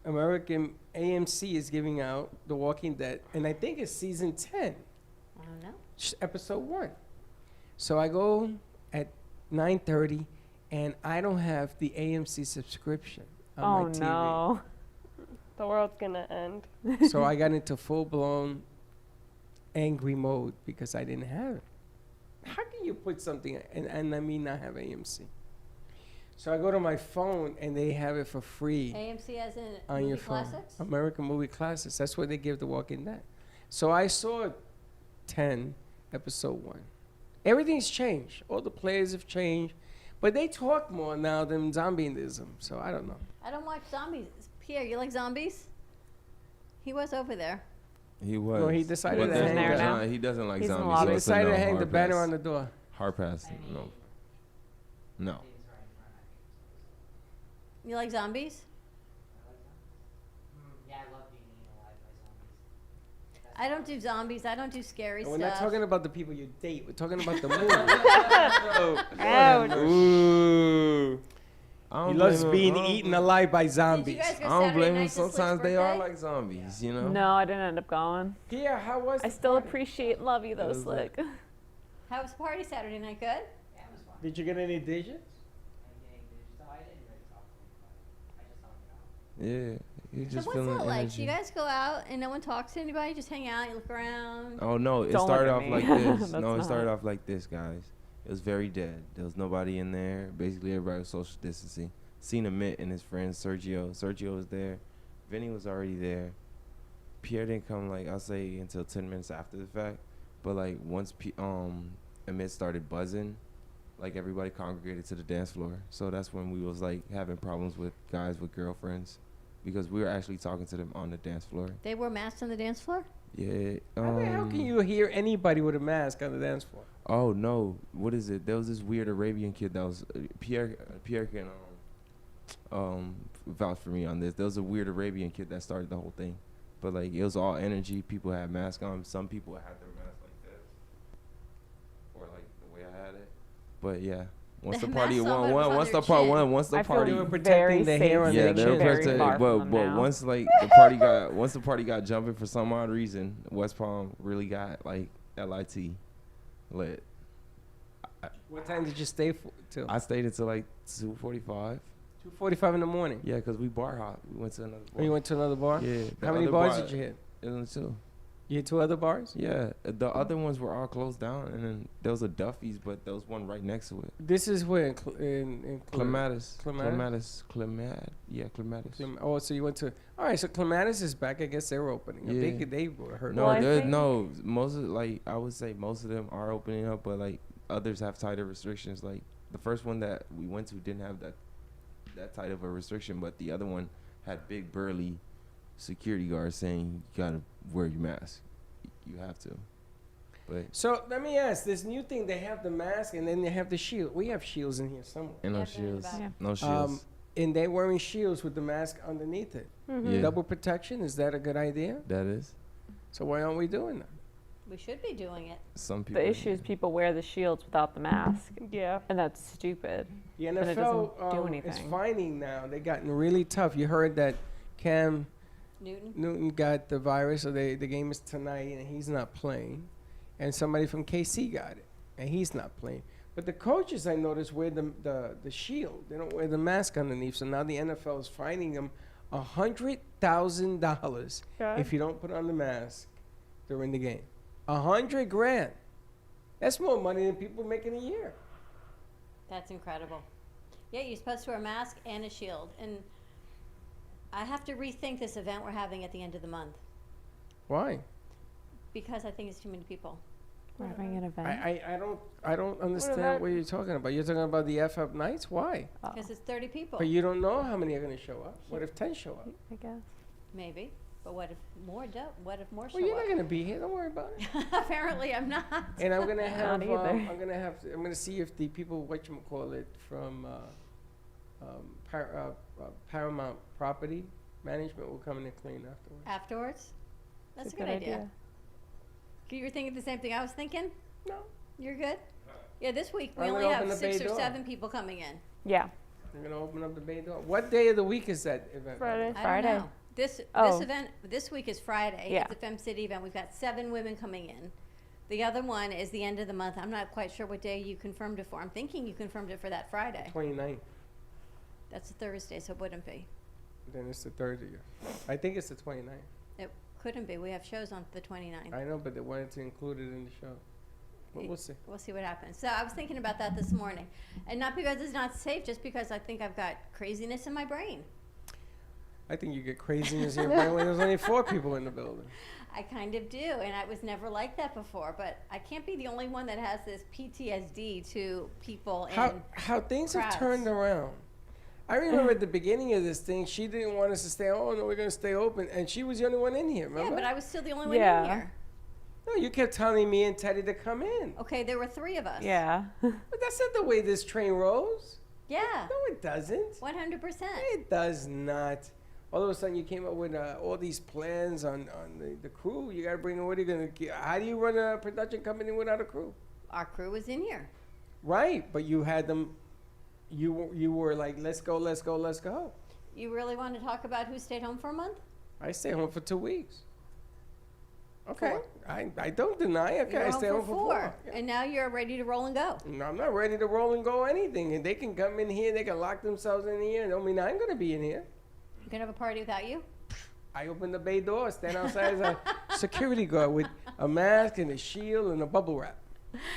[SPEAKER 2] American AMC is giving out The Walking Dead, and I think it's season 10,
[SPEAKER 3] I don't know.
[SPEAKER 2] episode 1. So I go at 9:30, and I don't have the AMC subscription on
[SPEAKER 9] Oh
[SPEAKER 2] my TV.
[SPEAKER 9] no.
[SPEAKER 10] The world's gonna end.
[SPEAKER 2] So I got into full-blown angry mode because I didn't have it. How can you put something and I mean not have AMC? So I go to my phone and they have it for free
[SPEAKER 3] AMC as in
[SPEAKER 2] on
[SPEAKER 3] movie
[SPEAKER 2] your phone.
[SPEAKER 3] classics?
[SPEAKER 2] American Movie Classics. That's where they give The Walking Dead. So I saw 10, episode 1. Everything's changed. All the players have changed. But they talk more now than zombieism. So I don't know.
[SPEAKER 3] I don't watch zombies. Pierre, you like zombies? He was over there.
[SPEAKER 5] He was.
[SPEAKER 2] No, he decided
[SPEAKER 5] but
[SPEAKER 2] to
[SPEAKER 5] there's
[SPEAKER 2] hang
[SPEAKER 5] no
[SPEAKER 9] there now.
[SPEAKER 5] He doesn't like
[SPEAKER 9] He's in the
[SPEAKER 5] zombies.
[SPEAKER 9] lobby.
[SPEAKER 5] so
[SPEAKER 2] He
[SPEAKER 5] it's a
[SPEAKER 2] decided
[SPEAKER 5] no,
[SPEAKER 2] to hang the
[SPEAKER 5] hard
[SPEAKER 2] banner
[SPEAKER 5] pass.
[SPEAKER 2] on the door.
[SPEAKER 5] Hard pass. No. No.
[SPEAKER 3] You like zombies? I don't do zombies. I don't do scary
[SPEAKER 2] And we're
[SPEAKER 3] stuff.
[SPEAKER 2] not talking about the people you date. We're talking about the movie.
[SPEAKER 9] Ouch.
[SPEAKER 5] Ooh. I
[SPEAKER 2] He
[SPEAKER 5] don't
[SPEAKER 2] loves
[SPEAKER 5] blame him.
[SPEAKER 2] being
[SPEAKER 5] I don't
[SPEAKER 2] eaten
[SPEAKER 5] blame-
[SPEAKER 2] alive by
[SPEAKER 3] Did you
[SPEAKER 2] zombies.
[SPEAKER 3] guys go
[SPEAKER 5] I don't
[SPEAKER 3] Saturday
[SPEAKER 5] blame
[SPEAKER 3] night
[SPEAKER 5] him.
[SPEAKER 3] to Slick's
[SPEAKER 5] Sometimes they are
[SPEAKER 3] birthday?
[SPEAKER 5] like zombies, you know?
[SPEAKER 9] No, I didn't end up going.
[SPEAKER 2] Yeah, how was
[SPEAKER 9] I
[SPEAKER 2] the
[SPEAKER 9] still
[SPEAKER 2] party?
[SPEAKER 9] appreciate love you though,
[SPEAKER 5] was
[SPEAKER 9] Slick.
[SPEAKER 3] How was the party Saturday night? Good?
[SPEAKER 2] Did you get any digits?
[SPEAKER 5] Yeah. He's
[SPEAKER 3] So
[SPEAKER 5] just
[SPEAKER 3] what's
[SPEAKER 5] feeling
[SPEAKER 3] that
[SPEAKER 5] the
[SPEAKER 3] like?
[SPEAKER 5] energy.
[SPEAKER 3] Do you guys go out and no one talks to anybody? Just hang out, you look around?
[SPEAKER 5] Oh no! It
[SPEAKER 9] Don't look
[SPEAKER 5] started
[SPEAKER 9] at
[SPEAKER 5] off
[SPEAKER 9] me.
[SPEAKER 5] like this.
[SPEAKER 9] That's
[SPEAKER 5] No, it started
[SPEAKER 9] not.
[SPEAKER 5] off like this, guys. It was very dead. There was nobody in there. Basically, everybody was social distancing. Cena Mitt and his friend Sergio. Sergio was there. Vinny was already there. Pierre didn't come like I'll say until 10 minutes after the fact. But like once Amit started buzzing, like everybody congregated to the dance floor. So that's when we was like having problems with guys with girlfriends, because we were actually talking to them on the dance floor.
[SPEAKER 3] They wore masks on the dance floor?
[SPEAKER 5] Yeah.
[SPEAKER 2] How the hell can you hear anybody with a mask on the dance floor?
[SPEAKER 5] Oh no! What is it? There was this weird Arabian kid that was Pierre. Pierre can vouch for me on this. There was a weird Arabian kid that started the whole thing, but like it was all energy. People had masks on. Some people had their masks like this, or like the way I had it. But yeah, once
[SPEAKER 3] The
[SPEAKER 5] the party
[SPEAKER 3] mask on, but it was on
[SPEAKER 5] once
[SPEAKER 3] their
[SPEAKER 5] the part
[SPEAKER 3] chin.
[SPEAKER 5] once the
[SPEAKER 9] I feel
[SPEAKER 5] party
[SPEAKER 2] They were
[SPEAKER 9] very
[SPEAKER 2] protecting the hair on
[SPEAKER 9] safe.
[SPEAKER 5] yeah,
[SPEAKER 2] their
[SPEAKER 5] they were
[SPEAKER 2] chin.
[SPEAKER 9] very
[SPEAKER 5] protecting.
[SPEAKER 9] far
[SPEAKER 5] But
[SPEAKER 9] from them now.
[SPEAKER 5] once like the party got jumping for some odd reason, West Palm really got like lit.
[SPEAKER 2] What time did you stay till?
[SPEAKER 5] I stayed until like 2:45.
[SPEAKER 2] 2:45 in the morning.
[SPEAKER 5] Yeah, cause we bar hop. We went to another bar.
[SPEAKER 2] Or you went to another bar?
[SPEAKER 5] Yeah. the
[SPEAKER 2] How many
[SPEAKER 5] other
[SPEAKER 2] bars
[SPEAKER 5] bar-
[SPEAKER 2] did you hit?
[SPEAKER 5] It was two.
[SPEAKER 2] You hit 2 other bars?
[SPEAKER 5] Yeah, the other ones were all closed down, and then there was a Duffy's, but there was one right next to it.
[SPEAKER 2] This is where in
[SPEAKER 5] Clematis.
[SPEAKER 2] Clematis?
[SPEAKER 5] Clematis.
[SPEAKER 2] Oh, so you went to. All right, so Clematis is back. I guess they're opening. up.
[SPEAKER 5] Yeah.
[SPEAKER 2] They were hurt.
[SPEAKER 5] No,
[SPEAKER 9] Well, I
[SPEAKER 5] there's
[SPEAKER 9] think-
[SPEAKER 5] no. Most of like I would say most of them are opening up, but like others have tighter restrictions. Like the first one that we went to didn't have that tight of a restriction, but the other one had big burly security guards saying you gotta wear your mask. You have to. But
[SPEAKER 2] So let me ask this new thing. They have the mask and then they have the shield. We have shields in here somewhere.
[SPEAKER 5] and no
[SPEAKER 3] Yeah, forget
[SPEAKER 5] shields.
[SPEAKER 3] about
[SPEAKER 9] it.
[SPEAKER 5] No shields.
[SPEAKER 2] And they wearing shields with the mask underneath it.
[SPEAKER 5] Yeah,
[SPEAKER 2] Double protection. Is that a good idea?
[SPEAKER 5] that is.
[SPEAKER 2] So why aren't we doing that?
[SPEAKER 3] We should be doing it.
[SPEAKER 5] Some people.
[SPEAKER 9] The issue is people wear the shields without the mask,
[SPEAKER 10] Yeah.
[SPEAKER 9] and that's stupid.
[SPEAKER 2] The
[SPEAKER 9] it
[SPEAKER 2] NFL
[SPEAKER 9] doesn't do
[SPEAKER 2] is
[SPEAKER 9] anything.
[SPEAKER 2] finding now. They gotten really tough. You heard that Cam Newton got the virus, so the game is tonight, and he's not playing. And somebody from KC got it, and he's not playing. But the coaches, I noticed, wear the shield. They don't wear the mask underneath. So now the NFL is finding them $100,000
[SPEAKER 10] Okay.
[SPEAKER 2] if you don't put on the mask during the game. $100,000. That's more money than people make in a year.
[SPEAKER 3] That's incredible. Yeah, you're supposed to wear a mask and a shield. And I have to rethink this event we're having at the end of the month
[SPEAKER 2] Why?
[SPEAKER 3] because I think it's too many people.
[SPEAKER 9] We're having an event.
[SPEAKER 2] I don't understand
[SPEAKER 10] about-
[SPEAKER 2] what you're talking about. You're talking about the F Up Nights? Why?
[SPEAKER 3] Because it's 30 people.
[SPEAKER 2] But you don't know how many are going to show up. What if 10 show up?
[SPEAKER 9] I guess.
[SPEAKER 3] Maybe. But what if more do? What if more show
[SPEAKER 2] Well, you're
[SPEAKER 3] up?
[SPEAKER 2] not going to be here. Don't worry about it.
[SPEAKER 3] Apparently, I'm not.
[SPEAKER 2] And I'm gonna have,
[SPEAKER 9] either.
[SPEAKER 2] I'm gonna see if the people, whatchamacallit, from Paramount Property Management will come in and clean afterwards.
[SPEAKER 3] Afterwards? That's
[SPEAKER 9] It's
[SPEAKER 3] a good idea. You were thinking the same thing I was thinking?
[SPEAKER 2] No.
[SPEAKER 3] You're good? Yeah, this week we
[SPEAKER 2] I'm
[SPEAKER 3] only
[SPEAKER 2] gonna
[SPEAKER 3] have
[SPEAKER 2] open the
[SPEAKER 3] 6
[SPEAKER 2] bay
[SPEAKER 3] or
[SPEAKER 2] door.
[SPEAKER 3] 7 people coming in.
[SPEAKER 9] Yeah.
[SPEAKER 2] I'm gonna open up the bay door. What day of the week is that event?
[SPEAKER 10] Friday.
[SPEAKER 3] I
[SPEAKER 9] Friday.
[SPEAKER 3] don't know. This
[SPEAKER 9] Oh.
[SPEAKER 3] event this week is Friday.
[SPEAKER 9] Yeah.
[SPEAKER 3] It's the Fem City event. We've got 7 women coming in. The other one is the end of the month. I'm not quite sure what day you confirmed it for. I'm thinking you confirmed it for that Friday.
[SPEAKER 2] 29th.
[SPEAKER 3] That's a Thursday, so it wouldn't be.
[SPEAKER 2] Then it's the Thursday. I think it's the 29th.
[SPEAKER 3] It couldn't be. We have shows on the 29th.
[SPEAKER 2] I know, but they wanted to include it in the show. But we'll see.
[SPEAKER 3] We'll see what happens. So I was thinking about that this morning. And not because it's not safe, just because I think I've got craziness in my brain.
[SPEAKER 2] I think you get craziness in your brain when there's only 4 people in the building.
[SPEAKER 3] I kind of do, and I was never like that before. But I can't be the only one that has this PTSD to people and
[SPEAKER 2] How things have
[SPEAKER 3] crowds.
[SPEAKER 2] turned around. I remember at the beginning of this thing, she didn't want us to stay. Oh no, we're gonna stay open, and she was the only one in here. Remember?
[SPEAKER 3] Yeah, but I was still the only one
[SPEAKER 9] Yeah.
[SPEAKER 3] in here.
[SPEAKER 2] No, you kept telling me and Teddy to come in.
[SPEAKER 3] Okay, there were 3 of us.
[SPEAKER 9] Yeah.
[SPEAKER 2] But that's not the way this train rolls.
[SPEAKER 3] Yeah,
[SPEAKER 2] No, it doesn't.
[SPEAKER 3] 100%.
[SPEAKER 2] It does not. All of a sudden, you came up with all these plans on the crew. You got to bring. What are you gonna? How do you run a production company without a crew?
[SPEAKER 3] Our crew was in here.
[SPEAKER 2] Right, but you had them. You were like, let's go, let's go, let's go.
[SPEAKER 3] You really want to talk about who stayed home for a month?
[SPEAKER 2] I stayed home for 2 weeks. Okay,
[SPEAKER 3] 4.
[SPEAKER 2] I don't deny it. Okay,
[SPEAKER 3] You were
[SPEAKER 2] I
[SPEAKER 3] home
[SPEAKER 2] stayed home for 4. Yeah.
[SPEAKER 3] And now you're ready to roll and go.
[SPEAKER 2] No, I'm not ready to roll and go anything. And they can come in here, they can lock themselves in here. I mean, I'm gonna be in here.
[SPEAKER 3] You can have a party without you?
[SPEAKER 2] I open the bay door, stand outside as a security guard with a mask and a shield and a bubble wrap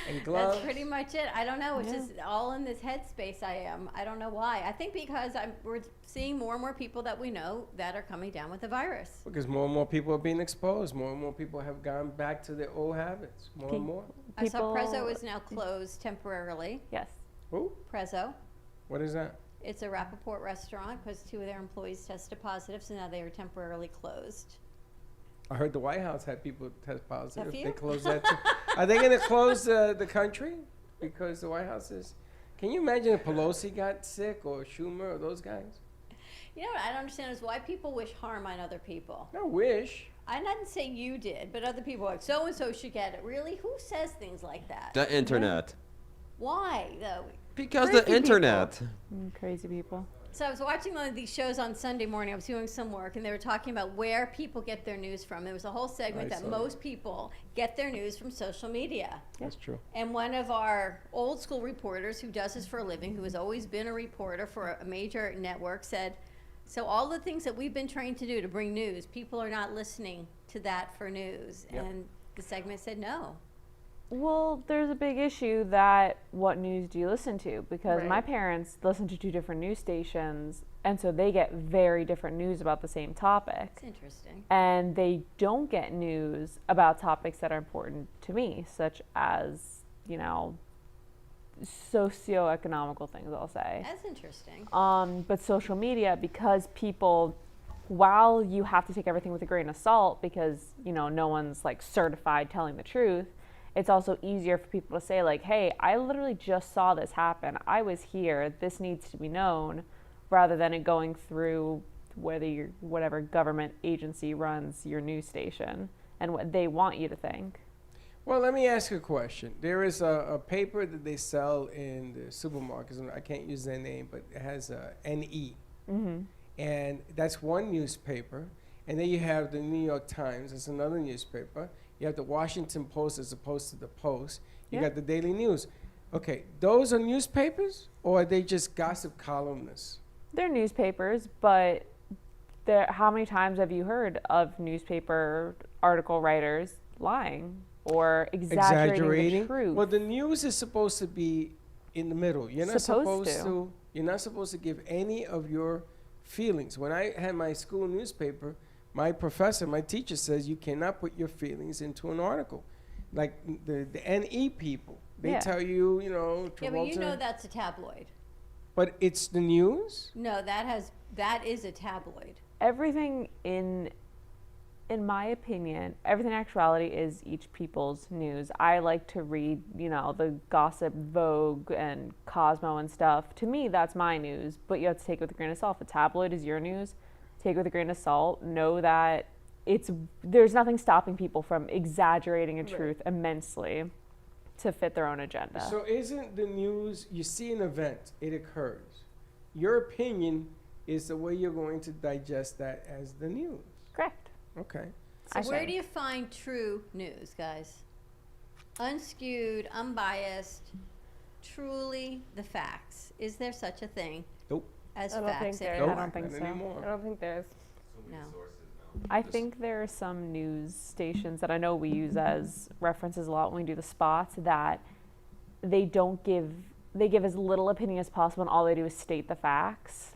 [SPEAKER 2] and gloves.
[SPEAKER 3] That's pretty much it. I don't know. It's just all in this headspace I am. I don't know why. I think because we're seeing more and more people that we know that are coming down with the virus.
[SPEAKER 2] Because more and more people are being exposed. More and more people have gone back to their old habits. More and more.
[SPEAKER 3] I saw
[SPEAKER 9] People-
[SPEAKER 3] Prezzo is now closed temporarily.
[SPEAKER 9] Yes.
[SPEAKER 2] Who?
[SPEAKER 3] Prezzo.
[SPEAKER 2] What is that?
[SPEAKER 3] It's a Rappaport restaurant because 2 of their employees tested positive, so now they are temporarily closed.
[SPEAKER 2] I heard the White House had people test positive.
[SPEAKER 3] few?
[SPEAKER 2] They closed that too. Are they going to close the country because the White House is? Can you imagine if Pelosi got sick or Schumer or those guys?
[SPEAKER 3] You know what I don't understand is why people wish harm on other people.
[SPEAKER 2] I wish.
[SPEAKER 3] I didn't say you did, but other people are like, so-and-so should get it. Really? Who says things like that?
[SPEAKER 4] The internet.
[SPEAKER 3] Why, though?
[SPEAKER 4] Because
[SPEAKER 3] Crazy
[SPEAKER 4] the
[SPEAKER 3] people.
[SPEAKER 4] internet.
[SPEAKER 9] Crazy people.
[SPEAKER 3] So I was watching one of these shows on Sunday morning. I was doing some work, and they were talking about where people get their news from. There was a whole segment
[SPEAKER 2] I
[SPEAKER 3] that
[SPEAKER 2] saw
[SPEAKER 3] most people get their news from social media.
[SPEAKER 2] That's true.
[SPEAKER 3] And one of our old school reporters who does this for a living, who has always been a reporter for a major network, said, so all the things that we've been trained to do to bring news, people are not listening to that for news.
[SPEAKER 2] Yep.
[SPEAKER 3] And the segment said no.
[SPEAKER 9] Well, there's a big issue that what news do you listen to? Because
[SPEAKER 3] Right.
[SPEAKER 9] my parents listen to 2 different news stations, and so they get very different news about the same topic.
[SPEAKER 3] It's interesting.
[SPEAKER 9] And they don't get news about topics that are important to me, such as, you know, socioeconomical things, I'll say.
[SPEAKER 3] That's interesting.
[SPEAKER 9] But social media, because people, while you have to take everything with a grain of salt because, you know, no one's like certified telling the truth, it's also easier for people to say like, hey, I literally just saw this happen. I was here. This needs to be known, rather than it going through whatever government agency runs your news station and what they want you to think.
[SPEAKER 2] Well, let me ask you a question. There is a paper that they sell in the supermarkets, and I can't use their name, but it has NE. And that's one newspaper. And then you have the New York Times, that's another newspaper. You have the Washington Post as opposed to the Post. You
[SPEAKER 9] Yeah.
[SPEAKER 2] got the Daily News. Okay, those are newspapers, or are they just gossip columnists?
[SPEAKER 9] They're newspapers, but how many times have you heard of newspaper article writers lying or exaggerating the truth?
[SPEAKER 2] Well, the news is supposed to be in the middle. You're not
[SPEAKER 9] Supposed
[SPEAKER 2] supposed
[SPEAKER 9] to.
[SPEAKER 2] You're not supposed to give any of your feelings. When I had my school newspaper, my professor, my teacher says you cannot put your feelings into an article. Like the NE people, they
[SPEAKER 9] Yeah.
[SPEAKER 2] tell you, you know,
[SPEAKER 3] Yeah, but you
[SPEAKER 2] Travolta-
[SPEAKER 3] know that's a tabloid.
[SPEAKER 2] but it's the news.
[SPEAKER 3] No, that is a tabloid.
[SPEAKER 9] Everything in my opinion, everything in actuality is each people's news. I like to read, you know, the gossip, Vogue and Cosmo and stuff. To me, that's my news, but you have to take it with a grain of salt. If a tabloid is your news, take it with a grain of salt. Know that there's nothing stopping people from exaggerating a truth immensely to fit their own agenda.
[SPEAKER 2] So isn't the news, you see an event, it occurs. Your opinion is the way you're going to digest that as the news.
[SPEAKER 9] Correct.
[SPEAKER 2] Okay.
[SPEAKER 3] So where do you find true news, guys? Unskewed, unbiased, truly the facts. Is there such a thing
[SPEAKER 2] Nope.
[SPEAKER 3] as
[SPEAKER 10] I don't think
[SPEAKER 3] facts?
[SPEAKER 10] there
[SPEAKER 2] Nope.
[SPEAKER 10] is.
[SPEAKER 9] I don't think
[SPEAKER 2] Not
[SPEAKER 9] so.
[SPEAKER 2] anymore.
[SPEAKER 10] I don't think there's.
[SPEAKER 3] No.
[SPEAKER 9] I think there are some news stations that I know we use as references a lot when we do the spots that they give as little opinion as possible and all they do is state the facts.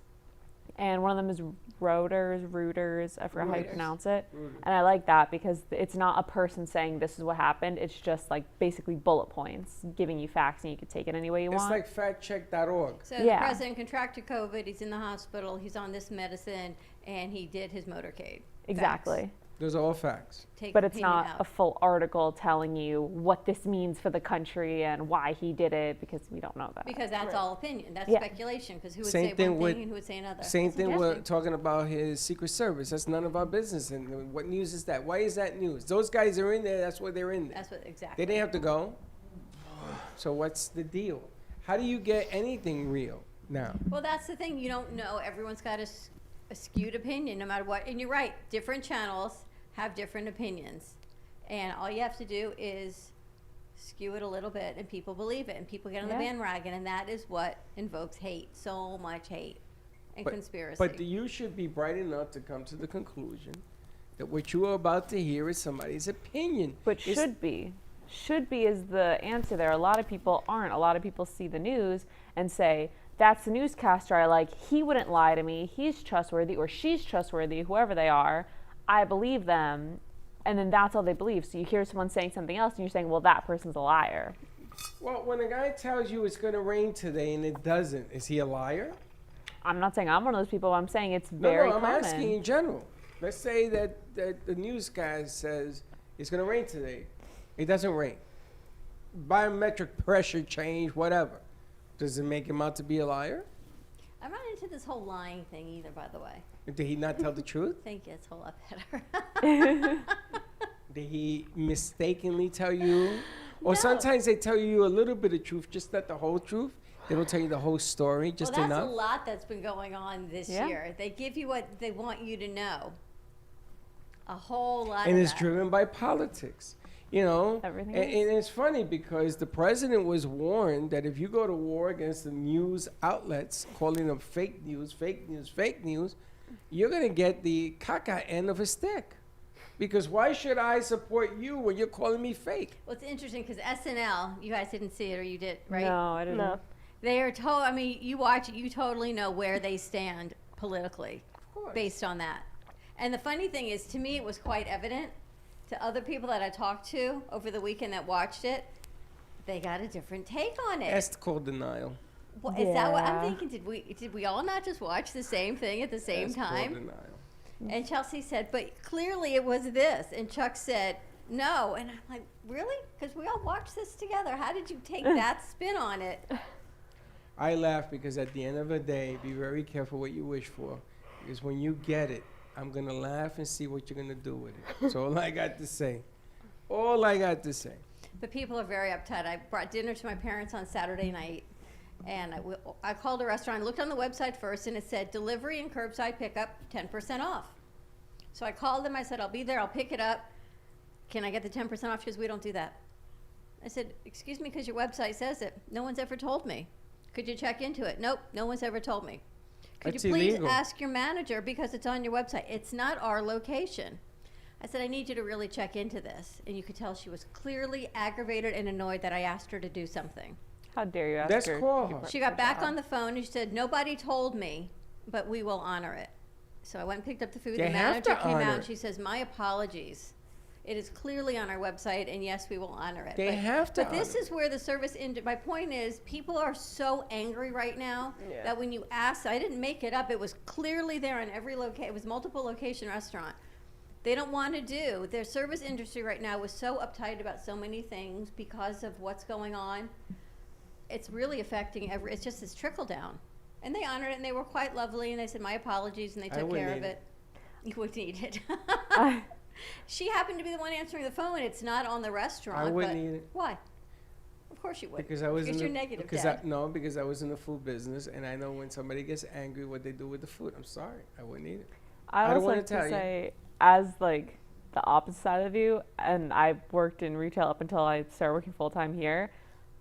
[SPEAKER 9] And one of them is Reuters, I forgot how you
[SPEAKER 3] Reuters.
[SPEAKER 9] pronounce it. And I like that because it's not a person saying this is what happened. It's just like basically bullet points giving you facts and you can take it any way you
[SPEAKER 2] It's
[SPEAKER 9] want.
[SPEAKER 2] like factcheck.org.
[SPEAKER 3] So
[SPEAKER 9] Yeah.
[SPEAKER 3] the president contracted COVID, he's in the hospital, he's on this medicine, and he did his motorcade.
[SPEAKER 9] Exactly.
[SPEAKER 3] Facts.
[SPEAKER 2] Those are all facts.
[SPEAKER 3] Take
[SPEAKER 9] But it's
[SPEAKER 3] opinion
[SPEAKER 9] not
[SPEAKER 3] out.
[SPEAKER 9] a full article telling you what this means for the country and why he did it because we don't know that.
[SPEAKER 3] Because that's all opinion. That's
[SPEAKER 9] Yeah.
[SPEAKER 3] speculation. Because who would
[SPEAKER 2] Same
[SPEAKER 3] say
[SPEAKER 2] thing
[SPEAKER 3] one
[SPEAKER 2] with-
[SPEAKER 3] thing and who would say another?
[SPEAKER 2] Same
[SPEAKER 3] That's
[SPEAKER 2] thing we're
[SPEAKER 3] suggesting.
[SPEAKER 2] talking about his Secret Service. That's none of our business. And what news is that? Why is that news? Those guys are in there. That's why they're in there.
[SPEAKER 3] That's what exactly.
[SPEAKER 2] They didn't have to go. So what's the deal? How do you get anything real now?
[SPEAKER 3] Well, that's the thing. You don't know. Everyone's got a skewed opinion, no matter what. And you're right. Different channels have different opinions, and all you have to do is skew it a little bit, and people believe it, and people get on the
[SPEAKER 9] Yeah.
[SPEAKER 3] bandwagon, and that is what invokes hate. So much hate and conspiracy.
[SPEAKER 2] But you should be bright enough to come to the conclusion that what you are about to hear is somebody's opinion.
[SPEAKER 9] But
[SPEAKER 2] It's-
[SPEAKER 9] should be is the answer there. A lot of people aren't. A lot of people see the news and say, that's the newscaster I like. He wouldn't lie to me. He's trustworthy or she's trustworthy, whoever they are. I believe them. And then that's all they believe. So you hear someone saying something else and you're saying, well, that person's a liar.
[SPEAKER 2] Well, when a guy tells you it's going to rain today and it doesn't, is he a liar?
[SPEAKER 9] I'm not saying I'm one of those people. I'm saying it's very
[SPEAKER 2] No, I'm
[SPEAKER 9] common.
[SPEAKER 2] asking in general. Let's say that the news guy says it's going to rain today. It doesn't rain. Biometric pressure change, whatever. Does it make him out to be a liar?
[SPEAKER 3] I'm not into this whole lying thing either, by the way.
[SPEAKER 2] Did he not tell the truth?
[SPEAKER 3] I think it's a whole lot better.
[SPEAKER 2] Did he mistakenly tell you? Or
[SPEAKER 3] No.
[SPEAKER 2] sometimes they tell you a little bit of truth, just not the whole truth. They don't tell you the whole story, just
[SPEAKER 3] well, that's
[SPEAKER 2] enough.
[SPEAKER 3] a lot that's been going on this
[SPEAKER 9] Yeah.
[SPEAKER 3] year. They give you what they want you to know. A whole lot
[SPEAKER 2] And
[SPEAKER 3] of
[SPEAKER 2] it's
[SPEAKER 3] that.
[SPEAKER 2] driven by politics. You know,
[SPEAKER 9] Everything
[SPEAKER 2] and
[SPEAKER 9] is.
[SPEAKER 2] it's funny because the president was warned that if you go to war against the news outlets, calling them fake news, you're going to get the caca end of a stick. Because why should I support you when you're calling me fake?
[SPEAKER 3] Well, it's interesting because SNL, you guys didn't see it or you did, right?
[SPEAKER 9] No, I didn't.
[SPEAKER 10] No.
[SPEAKER 3] They are I mean, you watch it, you totally know where they stand politically
[SPEAKER 2] course.
[SPEAKER 3] based on that. And the funny thing is, to me, it was quite evident. To other people that I talked to over the weekend that watched it, they got a different take on it.
[SPEAKER 2] That's called denial.
[SPEAKER 3] Well, is that what I'm
[SPEAKER 9] Yeah.
[SPEAKER 3] thinking? Did we all not just watch the same thing at the same
[SPEAKER 2] That's called
[SPEAKER 3] time?
[SPEAKER 2] denial.
[SPEAKER 3] And Chelsea said, but clearly it was this. And Chuck said, no. And I'm like, really? Because we all watched this together. How did you take that spin on it?
[SPEAKER 2] I laugh because at the end of the day, be very careful what you wish for. Because when you get it, I'm going to laugh and see what you're going to do with it. That's all I got to say. All I got to say.
[SPEAKER 3] But people are very uptight. I brought dinner to my parents on Saturday night. And I called a restaurant. I looked on the website first, and it said delivery and curbside pickup, 10% off. So I called them. I said, I'll be there. I'll pick it up. Can I get the 10% off? She goes, we don't do that. I said, excuse me, because your website says it. No one's ever told me. Could you check into it? Nope, no one's ever told me. Could
[SPEAKER 2] That's
[SPEAKER 3] you please
[SPEAKER 2] illegal.
[SPEAKER 3] ask your manager because it's on your website? It's not our location. I said, I need you to really check into this. And you could tell she was clearly aggravated and annoyed that I asked her to do something.
[SPEAKER 9] How dare you ask
[SPEAKER 2] Let's
[SPEAKER 9] her?
[SPEAKER 2] call her.
[SPEAKER 3] She got back on the phone and she said, nobody told me, but we will honor it. So I went and picked up the food.
[SPEAKER 2] They
[SPEAKER 3] The
[SPEAKER 2] have
[SPEAKER 3] manager
[SPEAKER 2] to
[SPEAKER 3] came
[SPEAKER 2] honor
[SPEAKER 3] out
[SPEAKER 2] it.
[SPEAKER 3] and she says, my apologies. It is clearly on our website, and yes, we will honor it.
[SPEAKER 2] They have to
[SPEAKER 3] But this
[SPEAKER 2] honor
[SPEAKER 3] is where the service my point is, people are so angry right now that when you ask, I didn't make it up, it was clearly there on every location. It was multiple location restaurant. They don't want to do. Their service industry right now was so uptight about so many things because of what's going on. It's really affecting it's just this trickle down. And they honored it, and they were quite lovely, and they said, my apologies, and they
[SPEAKER 2] I
[SPEAKER 3] took
[SPEAKER 2] wouldn't
[SPEAKER 3] care of
[SPEAKER 2] eat
[SPEAKER 3] it. You would need it. She happened to be the one answering the phone. It's not on the restaurant.
[SPEAKER 2] I wouldn't
[SPEAKER 3] but
[SPEAKER 2] eat it.
[SPEAKER 3] Why? Of course you would.
[SPEAKER 2] Because I was
[SPEAKER 3] because
[SPEAKER 2] in
[SPEAKER 3] you're
[SPEAKER 2] the,
[SPEAKER 3] negative,
[SPEAKER 2] because
[SPEAKER 3] Dad.
[SPEAKER 2] because I was in the food business, and I know when somebody gets angry, what they do with the food. I'm sorry, I wouldn't eat it.
[SPEAKER 9] I
[SPEAKER 2] I don't
[SPEAKER 9] also
[SPEAKER 2] wanna
[SPEAKER 9] like to
[SPEAKER 2] tell you.
[SPEAKER 9] say, as like the opposite side of you, and I worked in retail up until I started working full time here.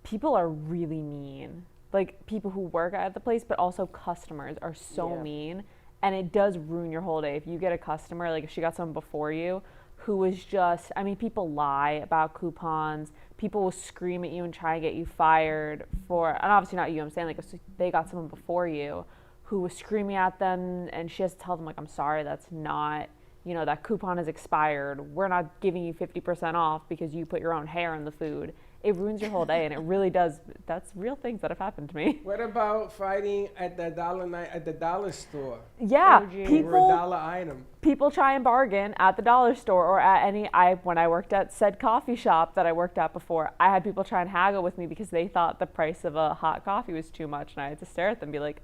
[SPEAKER 9] People are really mean. Like people who work at the place, but also customers are so mean, and it does ruin your whole day. If you get a customer, like if she got someone before you, who was just, I mean, people lie about coupons. People will scream at you and try and get you fired for, and obviously not you, I'm saying like if they got someone before you who was screaming at them, and she has to tell them like, I'm sorry, that's not, that coupon is expired. We're not giving you 50% off because you put your own hair in the food. It ruins your whole day, and it really does. That's real things that have happened to me.
[SPEAKER 2] What about fighting at the dollar store
[SPEAKER 9] Yeah,
[SPEAKER 2] for a
[SPEAKER 9] people
[SPEAKER 2] dollar item?
[SPEAKER 9] people try and bargain at the dollar store or at when I worked at said coffee shop that I worked at before, I had people try and haggle with me because they thought the price of a hot coffee was too much, and I had to stare at them and be like,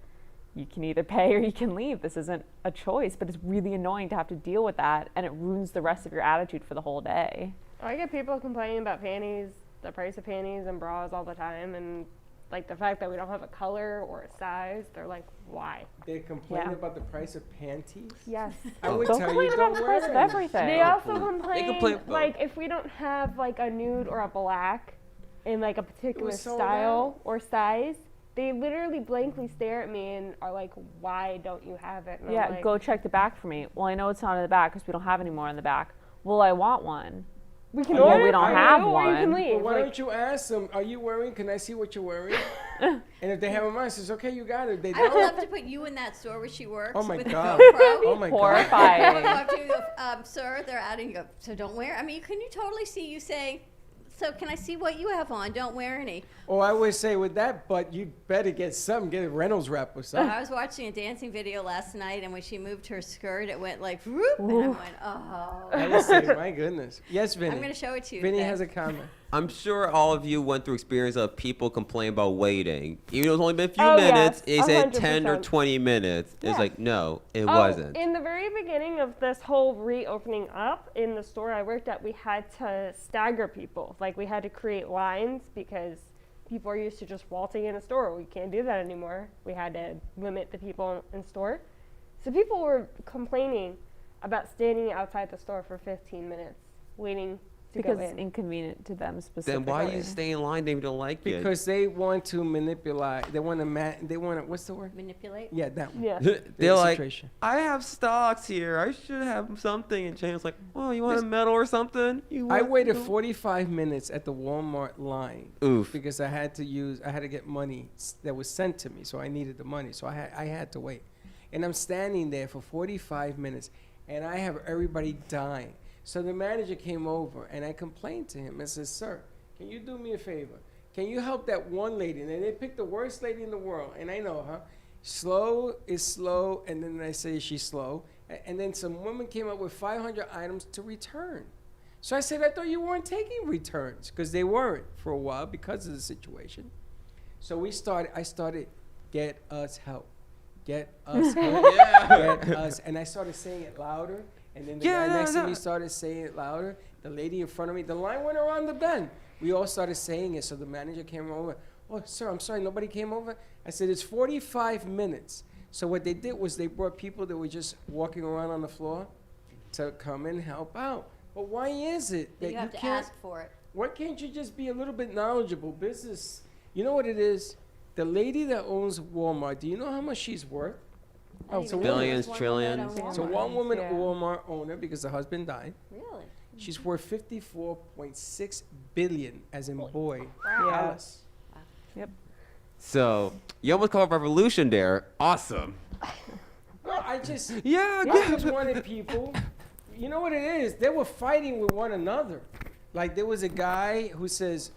[SPEAKER 9] you can either pay or you can leave. This isn't a choice, but it's really annoying to have to deal with that, and it ruins the rest of your attitude for the whole day.
[SPEAKER 10] I get people complaining about panties, the price of panties and bras all the time, and like the fact that we don't have a color or a size. They're like, why?
[SPEAKER 2] They complain
[SPEAKER 9] Yeah.
[SPEAKER 2] about the price of panties.
[SPEAKER 10] Yes.
[SPEAKER 2] I would
[SPEAKER 9] Don't
[SPEAKER 2] tell
[SPEAKER 9] complain
[SPEAKER 2] you,
[SPEAKER 9] about
[SPEAKER 2] don't
[SPEAKER 9] the
[SPEAKER 2] wear
[SPEAKER 9] price of
[SPEAKER 2] them.
[SPEAKER 9] everything.
[SPEAKER 10] They also
[SPEAKER 4] complain
[SPEAKER 10] complain,
[SPEAKER 4] about-
[SPEAKER 10] like, if we don't have like a nude or a black in like a particular
[SPEAKER 2] sold
[SPEAKER 10] style or size, they literally blankly stare at me and are like, why don't you have it? And I'm
[SPEAKER 9] Yeah,
[SPEAKER 10] like,
[SPEAKER 9] go check the back for me. Well, I know it's not in the back because we don't have any more in the back. Well, I want one.
[SPEAKER 10] we can
[SPEAKER 9] Well,
[SPEAKER 10] order
[SPEAKER 9] we
[SPEAKER 10] it
[SPEAKER 9] don't
[SPEAKER 10] for
[SPEAKER 9] have
[SPEAKER 10] you, or you can
[SPEAKER 9] one.
[SPEAKER 10] leave.
[SPEAKER 2] Well, why
[SPEAKER 10] Like,
[SPEAKER 2] don't you ask them, are you wearing, can I see what you're wearing? And if they have a mind, says, okay, you got it. They
[SPEAKER 3] I would
[SPEAKER 2] don't.
[SPEAKER 3] love to put you in that store where she works.
[SPEAKER 2] Oh my
[SPEAKER 3] with
[SPEAKER 2] God.
[SPEAKER 3] A GoPro.
[SPEAKER 2] Oh my God.
[SPEAKER 3] I would
[SPEAKER 9] Horrifying.
[SPEAKER 3] go up to you and go, sir, they're out, and you go, so don't wear. I mean, can you totally see you saying, so can I see what you have on? Don't wear any.
[SPEAKER 2] Or I would say with that, but you better get something, get a Reynolds wrap or something.
[SPEAKER 3] I was watching a dancing video last night, and when she moved her skirt, it went like, whoop, and I went, oh.
[SPEAKER 2] I would say, my goodness. Yes, Vinny.
[SPEAKER 3] I'm going to show it to you.
[SPEAKER 2] Vinny
[SPEAKER 3] then.
[SPEAKER 2] has a comment.
[SPEAKER 4] I'm sure all of you went through experience of people complain about waiting. Even though it's only been a few
[SPEAKER 10] Oh,
[SPEAKER 4] minutes,
[SPEAKER 10] yes,
[SPEAKER 4] they said 10 or
[SPEAKER 10] 100%.
[SPEAKER 4] 20 minutes. It's
[SPEAKER 10] Yeah.
[SPEAKER 4] like, no, it
[SPEAKER 10] Oh,
[SPEAKER 4] wasn't.
[SPEAKER 10] in the very beginning of this whole reopening up in the store I worked at, we had to stagger people. Like, we had to create lines because people are used to just waltzing in a store. We can't do that anymore. We had to limit the people in store. So people were complaining about standing outside the store for 15 minutes waiting to
[SPEAKER 9] Because
[SPEAKER 10] go
[SPEAKER 9] it's
[SPEAKER 10] in.
[SPEAKER 9] inconvenient to them
[SPEAKER 4] Then
[SPEAKER 9] specifically.
[SPEAKER 4] why you stay in line? They don't like it.
[SPEAKER 2] Because they want to manipulate. They want to, what's the word?
[SPEAKER 3] Manipulate.
[SPEAKER 2] Yeah, that one.
[SPEAKER 10] Yeah.
[SPEAKER 4] They're like,
[SPEAKER 2] Illustration.
[SPEAKER 4] I have stocks here. I should have something. And James like, well, you want a medal or something?
[SPEAKER 2] I
[SPEAKER 4] want
[SPEAKER 2] waited
[SPEAKER 4] to-"
[SPEAKER 2] 45 minutes at the Walmart line.
[SPEAKER 4] Oof.
[SPEAKER 2] Because I had to get money that was sent to me, so I needed the money, so I had to wait. And I'm standing there for 45 minutes, and I have everybody dying. So the manager came over, and I complained to him and said, sir, can you do me a favor? Can you help that one lady? And then they picked the worst lady in the world, and I know her. Slow is slow, and then I say she's slow. And then some woman came up with 500 items to return. So I said, I thought you weren't taking returns, because they weren't for a while because of the situation. So I started, get us help. Get us help. Get us. And I started saying it louder. And then the guy next to me started saying it louder. The lady in front of me, the line went around the bend. We all started saying it. So the manager came over. Oh, sir, I'm sorry, nobody came over? I said, it's 45 minutes. So what they did was they brought people that were just walking around on the floor to come and help out. But why is it that
[SPEAKER 3] You have to
[SPEAKER 2] can't,
[SPEAKER 3] ask for it.
[SPEAKER 2] why can't you just be a little bit knowledgeable? Business, you know what it is? The lady that owns Walmart, do you know how much she's worth? Oh, it's a woman.
[SPEAKER 4] Billions,
[SPEAKER 3] One
[SPEAKER 4] trillions.
[SPEAKER 3] woman at
[SPEAKER 2] It's a
[SPEAKER 3] Walmart.
[SPEAKER 2] one-woman
[SPEAKER 9] Yeah.
[SPEAKER 2] Walmart owner because the husband died.
[SPEAKER 3] Really?
[SPEAKER 2] She's worth 54.6 billion, as in boy,
[SPEAKER 9] Yeah.
[SPEAKER 2] dollars.
[SPEAKER 9] Yep.
[SPEAKER 4] So you almost called revolution there. Awesome.
[SPEAKER 2] No, I just
[SPEAKER 4] Yeah,
[SPEAKER 2] I just wanted people. You know what it is? They were fighting with one another. Like there was a guy who says,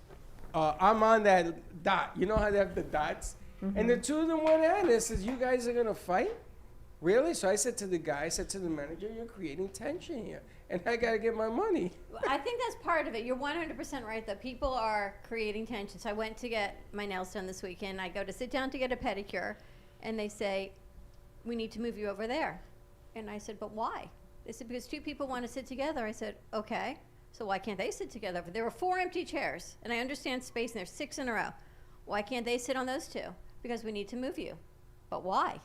[SPEAKER 2] "I'm on that dot." You know how they have the dots, and the two of them went at it. Says, "You guys are gonna fight, really?" So I said to the guy, I said to the manager, "You're creating tension here, and I gotta get my money."
[SPEAKER 3] I think that's part of it. You're 100% right that people are creating tension. So I went to get my nails done this weekend. I go to sit down to get a pedicure, and they say, "We need to move you over there." And I said, "But why?" They said, "Because two people want to sit together." I said, "Okay, so why can't they sit together?" There were 4 empty chairs, and I understand space, and there's 6 in a row. Why can't they sit on those 2? Because we need to move you. But why?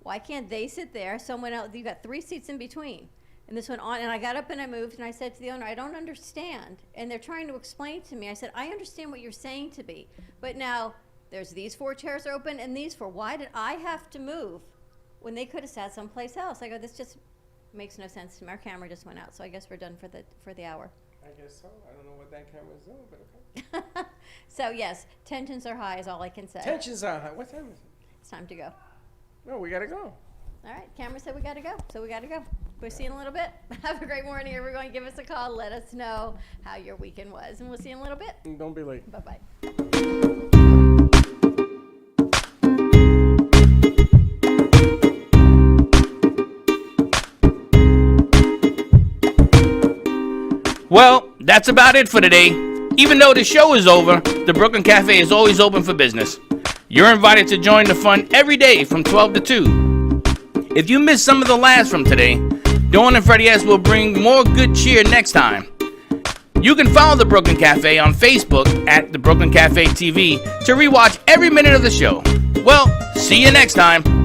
[SPEAKER 3] Why can't they sit there? Someone else, you've got 3 seats in between. And this went on, and I got up and I moved, and I said to the owner, "I don't understand." And they're trying to explain to me. I said, "I understand what you're saying to me, but now there's these 4 chairs open and these 4. Why did I have to move when they could have sat someplace else?" I go, "This just makes no sense to me." Our camera just went out, so I guess we're done for the hour.
[SPEAKER 2] I guess so. I don't know what that camera's doing, but okay.
[SPEAKER 3] So yes, tensions are high is all I can say.
[SPEAKER 2] Tensions are high. What time is it?
[SPEAKER 3] It's time to go.
[SPEAKER 2] No, we gotta go.
[SPEAKER 3] All right, camera said we gotta go, so we gotta go. We'll see you in a little bit. Have a great morning, everyone. Give us a call. Let us know how your weekend was, and we'll see you in a little bit.
[SPEAKER 2] And don't be late.
[SPEAKER 3] Bye-bye.
[SPEAKER 1] Well, that's about it for today. Even though the show is over, the Brooklyn Cafe is always open for business. You're invited to join the fun every day from 12 to 2. If you missed some of the laughs from today, Dawn and Freddie S will bring more good cheer next time. You can follow the Brooklyn Cafe on Facebook at the Brooklyn Cafe TV to rewatch every minute of the show. Well, see you next time.